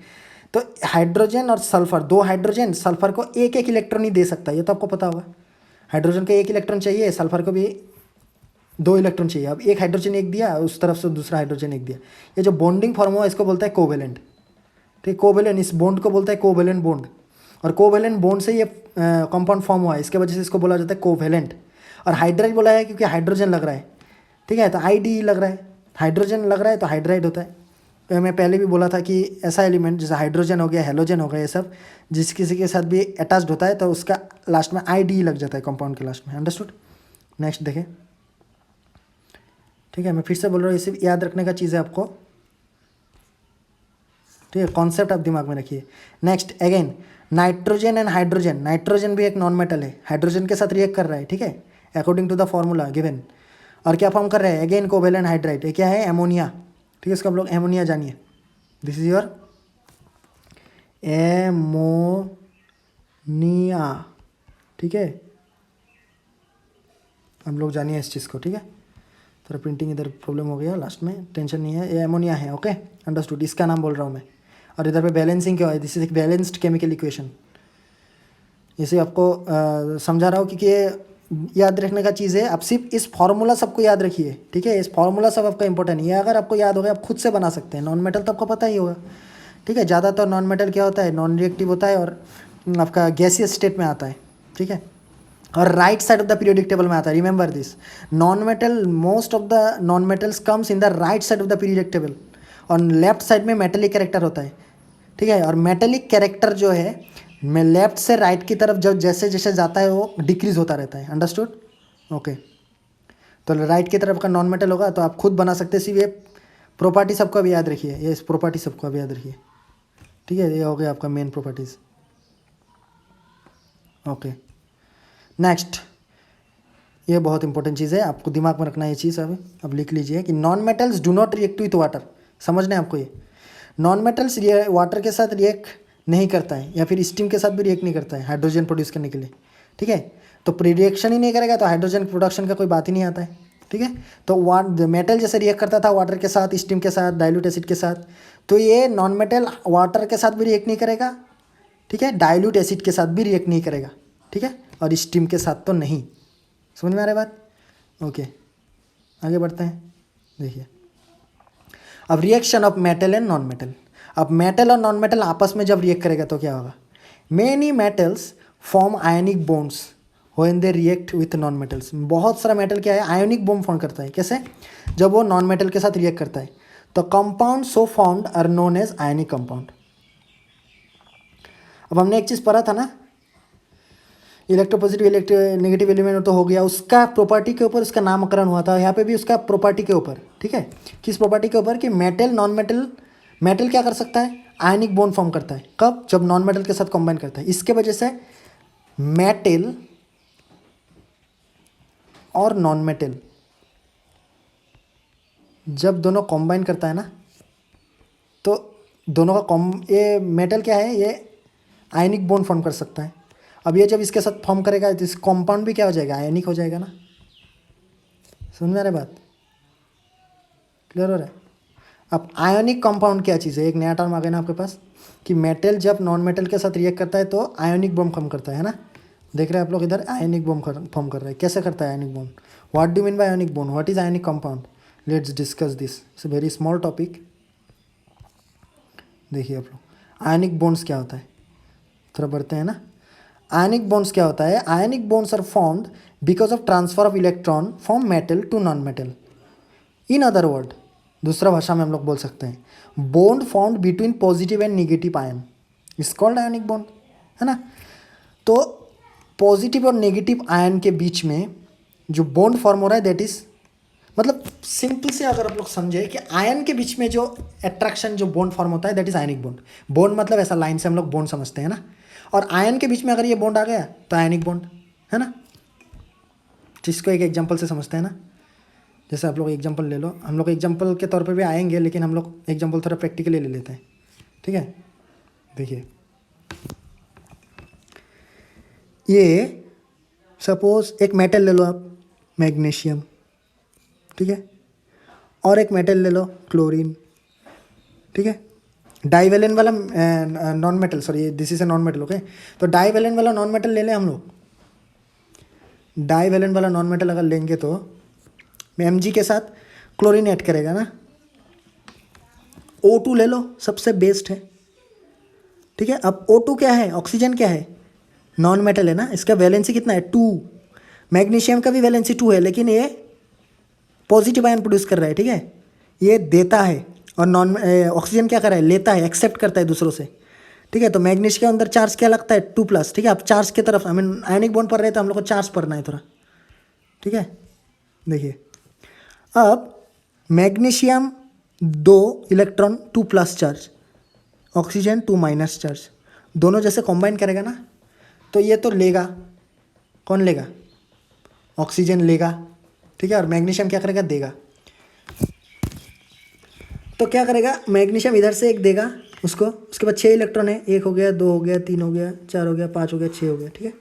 तो हाइड्रोजन और सल्फर, दो हाइड्रोजन सल्फर को एक एक इलेक्ट्रॉन ही दे सकता है, ये तो आपको पता होगा। हाइड्रोजन को एक इलेक्ट्रॉन चाहिए, सल्फर को भी 2 इलेक्ट्रॉन चाहिए। अब एक हाइड्रोजन एक दिया, उस तरफ से दूसरा हाइड्रोजन एक दिया, ये जो बॉन्डिंग फॉर्म हुआ इसको बोलता है कोवेलेंट। ठीक, कोवेलेंट, इस बॉन्ड को बोलता है कोवेलेंट बॉन्ड, और कोवेलेंट बॉन्ड से ये कंपाउंड फॉर्म हुआ है, इसके वजह से इसको बोला जाता है कोवेलेंट। और हाइड्राइड बोला है क्योंकि हाइड्रोजन लग रहा है, ठीक है, तो ID लग रहा है, हाइड्रोजन लग रहा है तो हाइड्राइड होता है। तो मैं पहले भी बोला था कि ऐसा एलिमेंट जैसे हाइड्रोजन हो गया, हेलोजन हो गया, ये सब जिस किसी के साथ भी अटैच्ड होता है तो उसका लास्ट में ID लग जाता है कंपाउंड के लास्ट में। अंडरस्टूड? नेक्स्ट देखें। ठीक है, मैं फिर से बोल रहा हूँ, ये सिर्फ याद रखने का चीज़ है आपको। ठीक है, कॉन्सेप्ट आप दिमाग में रखिए। Next again nitrogen and hydrogen. Nitrogen भी एक नॉन मेटल है, हाइड्रोजन के साथ रिएक्ट कर रहा है, ठीक है, according to the formula given. और क्या फॉर्म कर रहे हैं, अगेन कोवेलेंट हाइड्राइड। ये क्या है, एमोनिया। ठीक है, इसको आप लोग एमोनिया जानिए, दिस इज योर एमोनिया। ठीक है, हम लोग जानिए इस चीज़ को। ठीक है, थोड़ा प्रिंटिंग इधर प्रॉब्लम हो गया लास्ट में, टेंशन नहीं है, ये एमोनिया है। ओके, अंडरस्टूड, इसका नाम बोल रहा हूँ मैं। और इधर पे बैलेंसिंग क्या है, दिस इज एक बैलेंस्ड केमिकल इक्वेशन। इसे आपको समझा रहा हूँ क्योंकि ये याद रखने का चीज़ है। आप सिर्फ इस फार्मूला सबको याद रखिए, ठीक है, इस फार्मूला सब आपका इंपॉर्टेंट है। अगर आपको याद होगा आप खुद से बना सकते हैं। नॉन मेटल तो आपको पता ही होगा, ठीक है, ज़्यादातर नॉन मेटल क्या होता है, नॉन रिएक्टिव होता है और आपका गैसियस स्टेट में आता है, ठीक है, और right side of the periodic table में आता है। Remember this, non metal, most of the non metals comes in the right side of the periodic table, और लेफ्ट साइड में मेटेलिक कैरेक्टर होता है, ठीक है। और मेटेलिक कैरेक्टर जो है मैं लेफ्ट से राइट की तरफ जो जैसे जैसे जाता है वो डिक्रीज होता रहता है। अंडरस्टूड? ओके, तो राइट की तरफ का नॉन मेटल होगा तो आप खुद बना सकते हैं। सिर्फ ये प्रॉपर्टी सबको भी याद रखिए, ये इस प्रॉपर्टी सबको भी याद रखिए। ठीक है, ये हो गया आपका मेन प्रॉपर्टीज़। ओके, नेक्स्ट, ये बहुत इंपॉर्टेंट चीज़ है, आपको दिमाग में रखना है ये चीज़। अब लिख लीजिए कि non metals do not react with water. समझना है आपको, ये नॉन मेटल्स वाटर के साथ रिएक्ट नहीं करता है, या फिर स्टीम के साथ भी रिएक्ट नहीं करता है हाइड्रोजन प्रोड्यूस करने के लिए। ठीक है, तो रिएक्शन ही नहीं करेगा तो हाइड्रोजन प्रोडक्शन का कोई बात ही नहीं आता है। ठीक है, तो मेटल जैसे रिएक्ट करता था वाटर के साथ, स्टीम के साथ, डाइल्यूट एसिड के साथ, तो ये नॉन मेटल वाटर के साथ भी रिएक्ट नहीं करेगा। ठीक है, डाइल्यूट एसिड के साथ भी रिएक्ट नहीं करेगा। ठीक है, और स्टीम के साथ तो नहीं। समझ में आ रहा है बात? ओके, आगे बढ़ते हैं। देखिए, अब reaction of metal and non metal. अब मेटल और नॉन मेटल आपस में जब रिएक्ट करेगा तो क्या होगा? Many metals form ionic bonds when they react with non metals. बहुत सारा मेटल क्या है, आयोनिक बॉन्ड फॉर्म करता है। कैसे? जब वो नॉन मेटल के साथ रिएक्ट करता है। तो compound so formed are known as ionic compound. अब हमने एक चीज़ पढ़ा था ना, इलेक्ट्रोपॉजिटिव नेगेटिव एलिमेंट तो हो गया, उसका प्रॉपर्टी के ऊपर उसका नामकरण हुआ था। यहाँ पे भी उसका प्रॉपर्टी के ऊपर। ठीक है, किस प्रॉपर्टी के ऊपर? कि मेटल नॉन मेटल, मेटल क्या कर सकता है? आयनिक बॉन्ड फॉर्म करता है। कब? जब नॉन मेटल के साथ कंबाइन करता है। इसके वजह से मेटल और नॉन मेटल जब दोनों कंबाइन करता है ना, तो दोनों का ये मेटल क्या है, ये आयनिक बॉन्ड फॉर्म कर सकता है। अब ये जब इसके साथ फॉर्म करेगा तो इस कंपाउंड भी क्या हो जाएगा? आयनिक हो जाएगा ना। समझ में आ रहा है बात? क्लियर हो रहा है? अब आयोनिक कंपाउंड क्या चीज़ है? एक नया टर्म आ गया ना आपके पास, कि मेटल जब नॉन मेटल के साथ रिएक्ट करता है तो आयोनिक बॉन्ड फॉर्म करता है ना। देख रहे हैं आप लोग इधर, आयोनिक बॉन्ड फॉर्म कर रहा है। कैसे करता है ionic bond? What do mean by ionic bond? What is ionic compound? Let's discuss this, it's a very small topic. देखिए आप लोग, आयनिक बॉन्ड्स क्या होता है, थोड़ा बढ़ते हैं ना। आयनिक बॉन्ड्स क्या होता है? Ionic bonds are formed because of transfer of electron from metal to non metal. In other word, दूसरा भाषा में हम लोग बोल सकते हैं, bond formed between positive and negative ion is called ionic bond, है ना। तो पॉजिटिव और नेगेटिव आयन के बीच में जो बॉन्ड फॉर्म हो रहा है, दैट इज, मतलब सिंपल से अगर आप लोग समझे कि आयन के बीच में जो अट्रैक्शन, जो बॉन्ड फॉर्म होता है, that is ionic bond. Bond मतलब ऐसा लाइन से हम लोग बॉन्ड समझते हैं ना। और आयन के बीच में अगर ये बॉन्ड आ गया तो आयनिक बॉन्ड, है ना। जिसको एक एग्जांपल से समझते हैं ना। जैसे आप लोग एग्जांपल ले लो, हम लोग एग्जांपल के तौर पे भी आएंगे, लेकिन हम लोग एग्जांपल थोड़ा प्रैक्टिकली ले लेते हैं। ठीक है, देखिए, ये सपोज एक मेटल ले लो आप, मैग्नीशियम। ठीक है, और एक मेटल ले लो, क्लोरीन। ठीक है, डाइवेलेंट वाला non metal, sorry this is a non metal. Okay, तो डाइवेलेंट वाला नॉन मेटल ले लें हम लोग। डाइवेलेंट वाला नॉन मेटल अगर लेंगे तो Mg के साथ क्लोरीन ऐड करेगा ना। O2 ले लो, सबसे बेस्ट है। ठीक है, अब O2 क्या है? ऑक्सीजन क्या है? नॉन मेटल है ना। इसका वैलेंसी कितना है? 2। मैग्नीशियम का भी वैलेंसी 2 है, लेकिन ये पॉजिटिव आयन प्रोड्यूस कर रहा है। ठीक है, ये देता है, और ऑक्सीजन क्या कर रहा है? लेता है, एक्सेप्ट करता है दूसरों से। ठीक है, तो मैग्नीशियम के अंदर चार्ज क्या लगता है? 2+। ठीक है, अब चार्ज की तरफ, आयनिक बॉन्ड पढ़ रहे हैं तो हम लोग को चार्ज पढ़ना है थोड़ा। ठीक है, देखिए, अब magnesium 2 electron 2+ charge, oxygen 2- charge, दोनों जैसे कॉम्बाइन करेगा ना, तो ये तो लेगा। कौन लेगा? ऑक्सीजन लेगा। ठीक है, और मैग्नीशियम क्या करेगा? देगा। तो क्या करेगा? मैग्नीशियम इधर से एक देगा उसको, उसके बाद 6 इलेक्ट्रॉन है, 1 हो गया, 2 हो गया, 3 हो गया, 4 हो गया, 5 हो गया, 6 हो गया। ठीक है,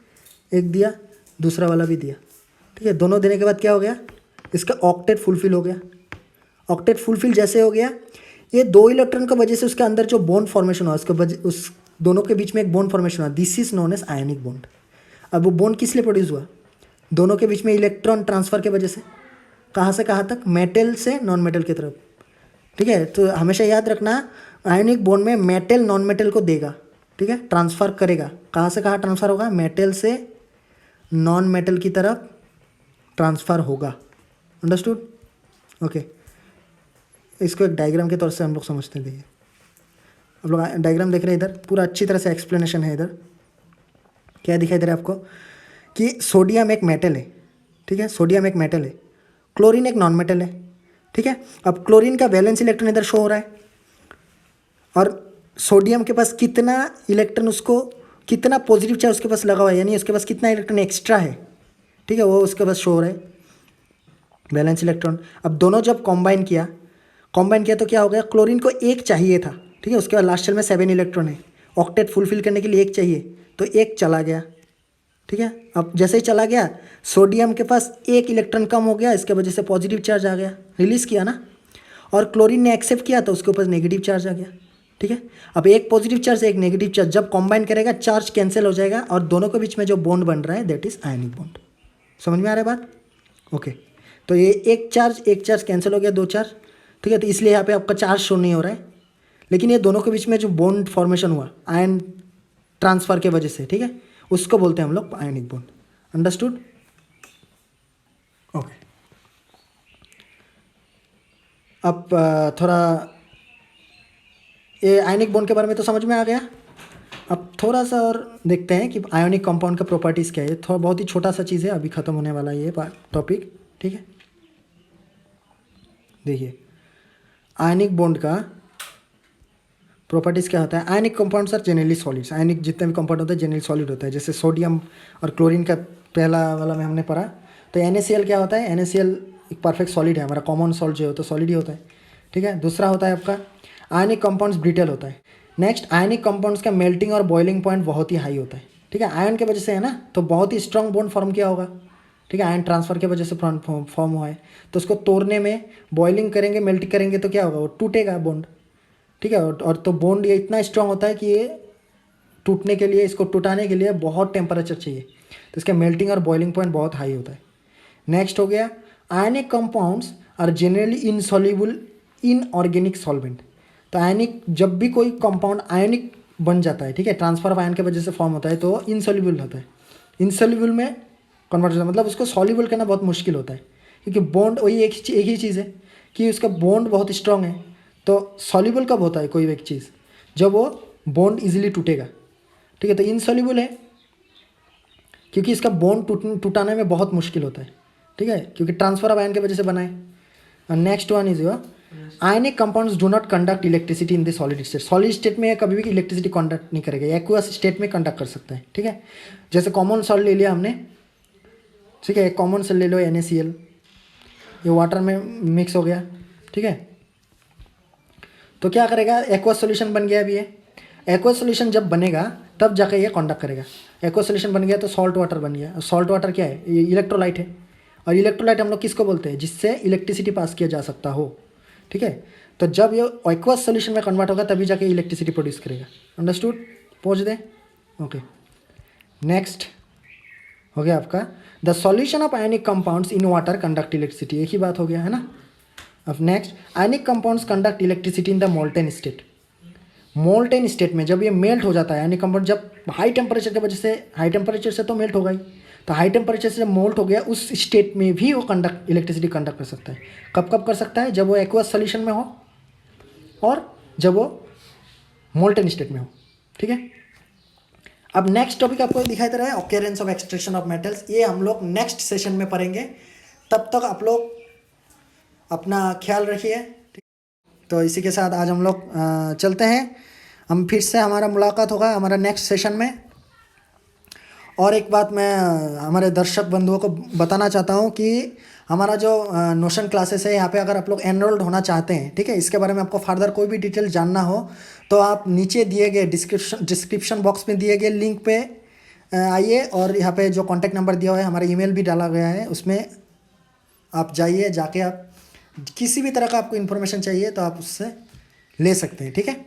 एक दिया, दूसरा वाला भी दिया। ठीक है, दोनों देने के बाद क्या हो गया? इसका ऑक्टेट फुलफिल हो गया। ऑक्टेट फुलफिल जैसे हो गया, ये 2 इलेक्ट्रॉन की वजह से उसके अंदर जो बॉन्ड फॉर्मेशन हुआ, उसके वजह, उस दोनों के बीच में एक बॉन्ड फॉर्मेशन हुआ, this is known as ionic bond. अब वो बॉन्ड किस लिए प्रोड्यूस हुआ? दोनों के बीच में इलेक्ट्रॉन ट्रांसफर के वजह से। कहाँ से कहाँ तक? मेटल से नॉन मेटल की तरफ। ठीक है, तो हमेशा याद रखना, आयनिक बॉन्ड में मेटल नॉन मेटल को देगा। ठीक है, ट्रांसफर करेगा। कहाँ से कहाँ ट्रांसफर होगा? मेटल से नॉन मेटल की तरफ ट्रांसफर होगा। अंडरस्टूड? ओके, इसको एक डायग्राम के तौर से हम लोग समझते हैं। देखिए, आप लोग डायग्राम देख रहे हैं, इधर पूरा अच्छी तरह से एक्सप्लेनेशन है। इधर क्या दिखाई दे रहा है आपको? कि सोडियम एक मेटल है। ठीक है, सोडियम एक मेटल है, क्लोरीन एक नॉन मेटल है। ठीक है, अब क्लोरीन का वैलेंस इलेक्ट्रॉन इधर शो हो रहा है, और सोडियम के पास कितना इलेक्ट्रॉन, उसको कितना पॉजिटिव चार्ज उसके पास लगा हुआ है, यानी उसके पास कितना इलेक्ट्रॉन एक्स्ट्रा है, ठीक है, वो उसके पास शो हो रहा है बैलेंस इलेक्ट्रॉन। अब दोनों जब कॉम्बाइन किया तो क्या हो गया, क्लोरीन को एक चाहिए था, ठीक है, उसके बाद लास्ट शेल में 7 इलेक्ट्रॉन है, ऑक्टेट फुलफिल करने के लिए एक चाहिए, तो एक चला गया, ठीक है। अब जैसे ही चला गया, सोडियम के पास एक इलेक्ट्रॉन कम हो गया, इसके वजह से पॉजिटिव चार्ज आ गया, रिलीज़ किया ना, और क्लोरीन ने एक्सेप्ट किया तो उसके ऊपर नेगेटिव चार्ज आ गया, ठीक है। अब एक पॉजिटिव चार्ज एक नेगेटिव चार्ज जब कॉम्बाइन करेगा, चार्ज कैंसिल हो जाएगा और दोनों के बीच में जो बॉन्ड बन रहा है दैट इज आयनिक बॉन्ड। समझ में आ रहा है बात? ओके, तो ये एक चार्ज कैंसिल हो गया, 2 चार्ज, ठीक है, तो इसलिए यहाँ पे आपका चार्ज शो नहीं हो रहा है, लेकिन ये दोनों के बीच में जो बॉन्ड फॉर्मेशन हुआ आयन ट्रांसफर के वजह से, ठीक है, उसको बोलते हैं हम लोग आयनिक बॉन्ड। अंडरस्टूड? ओके, अब थोड़ा ये आयनिक बॉन्ड के बारे में तो समझ में आ गया। अब थोड़ा सा और देखते हैं कि आयोनिक कंपाउंड का प्रॉपर्टीज़ क्या है। थोड़ा बहुत ही छोटा सा चीज़ है, अभी ख़त्म होने वाला है ये टॉपिक, ठीक है। देखिए आयनिक बॉन्ड का प्रॉपर्टीज़ क्या होता है। Ionic compounds are generally solids, ionic जितने भी कंपाउंड होते हैं जनरली सॉलिड होता है, जैसे सोडियम और क्लोरीन का पहला वाला में हमने पढ़ा। तो NaCl क्या होता है, NaCl एक परफेक्ट सॉलिड है, हमारा कॉमन सॉल्ट जो है तो सॉलिड ही होता है, ठीक है। दूसरा होता है आपका आयनिक कंपाउंड्स ब्रिटल होता है। नेक्स्ट, आयनिक कंपाउंड्स का मेल्टिंग और बॉइलिंग पॉइंट बहुत ही हाई होता है, ठीक है, आयन के वजह से है ना, तो बहुत ही स्ट्रॉन्ग बॉन्ड फॉर्म किया होगा, ठीक है, आयन ट्रांसफर के वजह से फॉर्म हुआ है। तो उसको तोड़ने में बॉइलिंग करेंगे, मेल्ट करेंगे तो क्या होगा, वो टूटेगा बॉन्ड, ठीक है। और तो बॉन्ड ये इतना स्ट्रांग होता है कि ये टूटने के लिए, इसको टूटाने के लिए बहुत टेम्परेचर चाहिए, तो इसका मेल्टिंग और बॉइलिंग पॉइंट बहुत हाई होता है। नेक्स्ट हो गया, ionic compounds are generally insoluble in organic solvent. तो आयनिक, जब भी कोई कंपाउंड आयनिक बन जाता है, ठीक है, ट्रांसफर ऑफ आयन के वजह से फॉर्म होता है, तो इनसॉल्युबल होता है। इनसॉल्युबल में कन्वर्ट होता है, मतलब उसको सॉल्युबल करना बहुत मुश्किल होता है, क्योंकि बॉन्ड वही एक ही चीज़ है कि उसका बॉन्ड बहुत स्ट्रांग है। तो सॉल्युबल कब होता है कोई एक चीज़, जब वो बॉन्ड इजीली टूटेगा, ठीक है। तो इनसॉल्युबल है क्योंकि इसका बॉन्ड टूटाने में बहुत मुश्किल होता है, ठीक है, क्योंकि ट्रांसफर ऑफ आयन की वजह से बना है। और next one is your ionic compounds do not conduct electricity in the solid state. Solid state में कभी भी इलेक्ट्रिसिटी कंडक्ट नहीं करेगा, एक्वस स्टेट में कंडक्ट कर सकता है, ठीक है। जैसे कॉमन सॉल्ट ले लिया हमने, ठीक है, कॉमन सॉल्ट ले लो NaCl, ये वाटर में मिक्स हो गया, ठीक है, तो क्या करेगा, एक्वस सॉल्यूशन बन गया। अभी ये एक्वस सॉल्यूशन जब बनेगा तब जाकर ये कंडक्ट करेगा। एक्वस सॉल्यूशन बन गया तो सॉल्ट वाटर बन गया। सॉल्ट वाटर क्या है, ये इलेक्ट्रोलाइट है, और इलेक्ट्रोलाइट हम लोग किसको बोलते हैं, जिससे इलेक्ट्रिसिटी पास किया जा सकता हो, ठीक है। तो जब ये एक्वस सॉल्यूशन में कन्वर्ट होगा तभी जाके इलेक्ट्रिसिटी प्रोड्यूस करेगा। अंडरस्टूड? पहुँच दे? ओके, नेक्स्ट हो गया आपका the solution of ionic compounds in water conduct electricity. एक ही बात हो गया है ना। अब next, ionic compounds conduct electricity in the molten state. Molten state में जब ये मेल्ट हो जाता है, आयनिक कंपाउंड जब हाई टेम्परेचर की वजह से, हाई टेम्परेचर से तो मेल्ट होगा ही, तो हाई टेम्परेचर से जब मोल्ट हो गया उस स्टेट में भी वो इलेक्ट्रिसिटी कंडक्ट कर सकता है। कब कब कर सकता है, जब वो एक्वस सॉल्यूशन में हो और जब वो मोल्टेन स्टेट में हो, ठीक है। अब नेक्स्ट टॉपिक आपको दिखाई दे रहा है occurrence of extraction of metals. ये हम लोग नेक्स्ट सेशन में पढ़ेंगे, तब तक आप लोग अपना ख्याल रखिए। तो इसी के साथ आज हम लोग चलते हैं, हम फिर से हमारा मुलाकात होगा हमारा नेक्स्ट सेशन में। और एक बात मैं हमारे दर्शक बंधुओं को बताना चाहता हूँ कि हमारा जो नोशन क्लासेस है यहाँ पे अगर आप लोग एनरोल्ड होना चाहते हैं, ठीक है, इसके बारे में आपको फर्दर कोई भी डिटेल जानना हो तो आप नीचे दिए गए डिस्क्रिप्शन बॉक्स में दिए गए लिंक पे आइए, और यहाँ पे जो कॉन्टैक्ट नंबर दिया हुआ है, हमारा ईमेल भी डाला गया है, उसमें आप जाइए, जाके आप किसी भी तरह का आपको इन्फॉर्मेशन चाहिए तो आप उससे ले सकते हैं, ठीक है।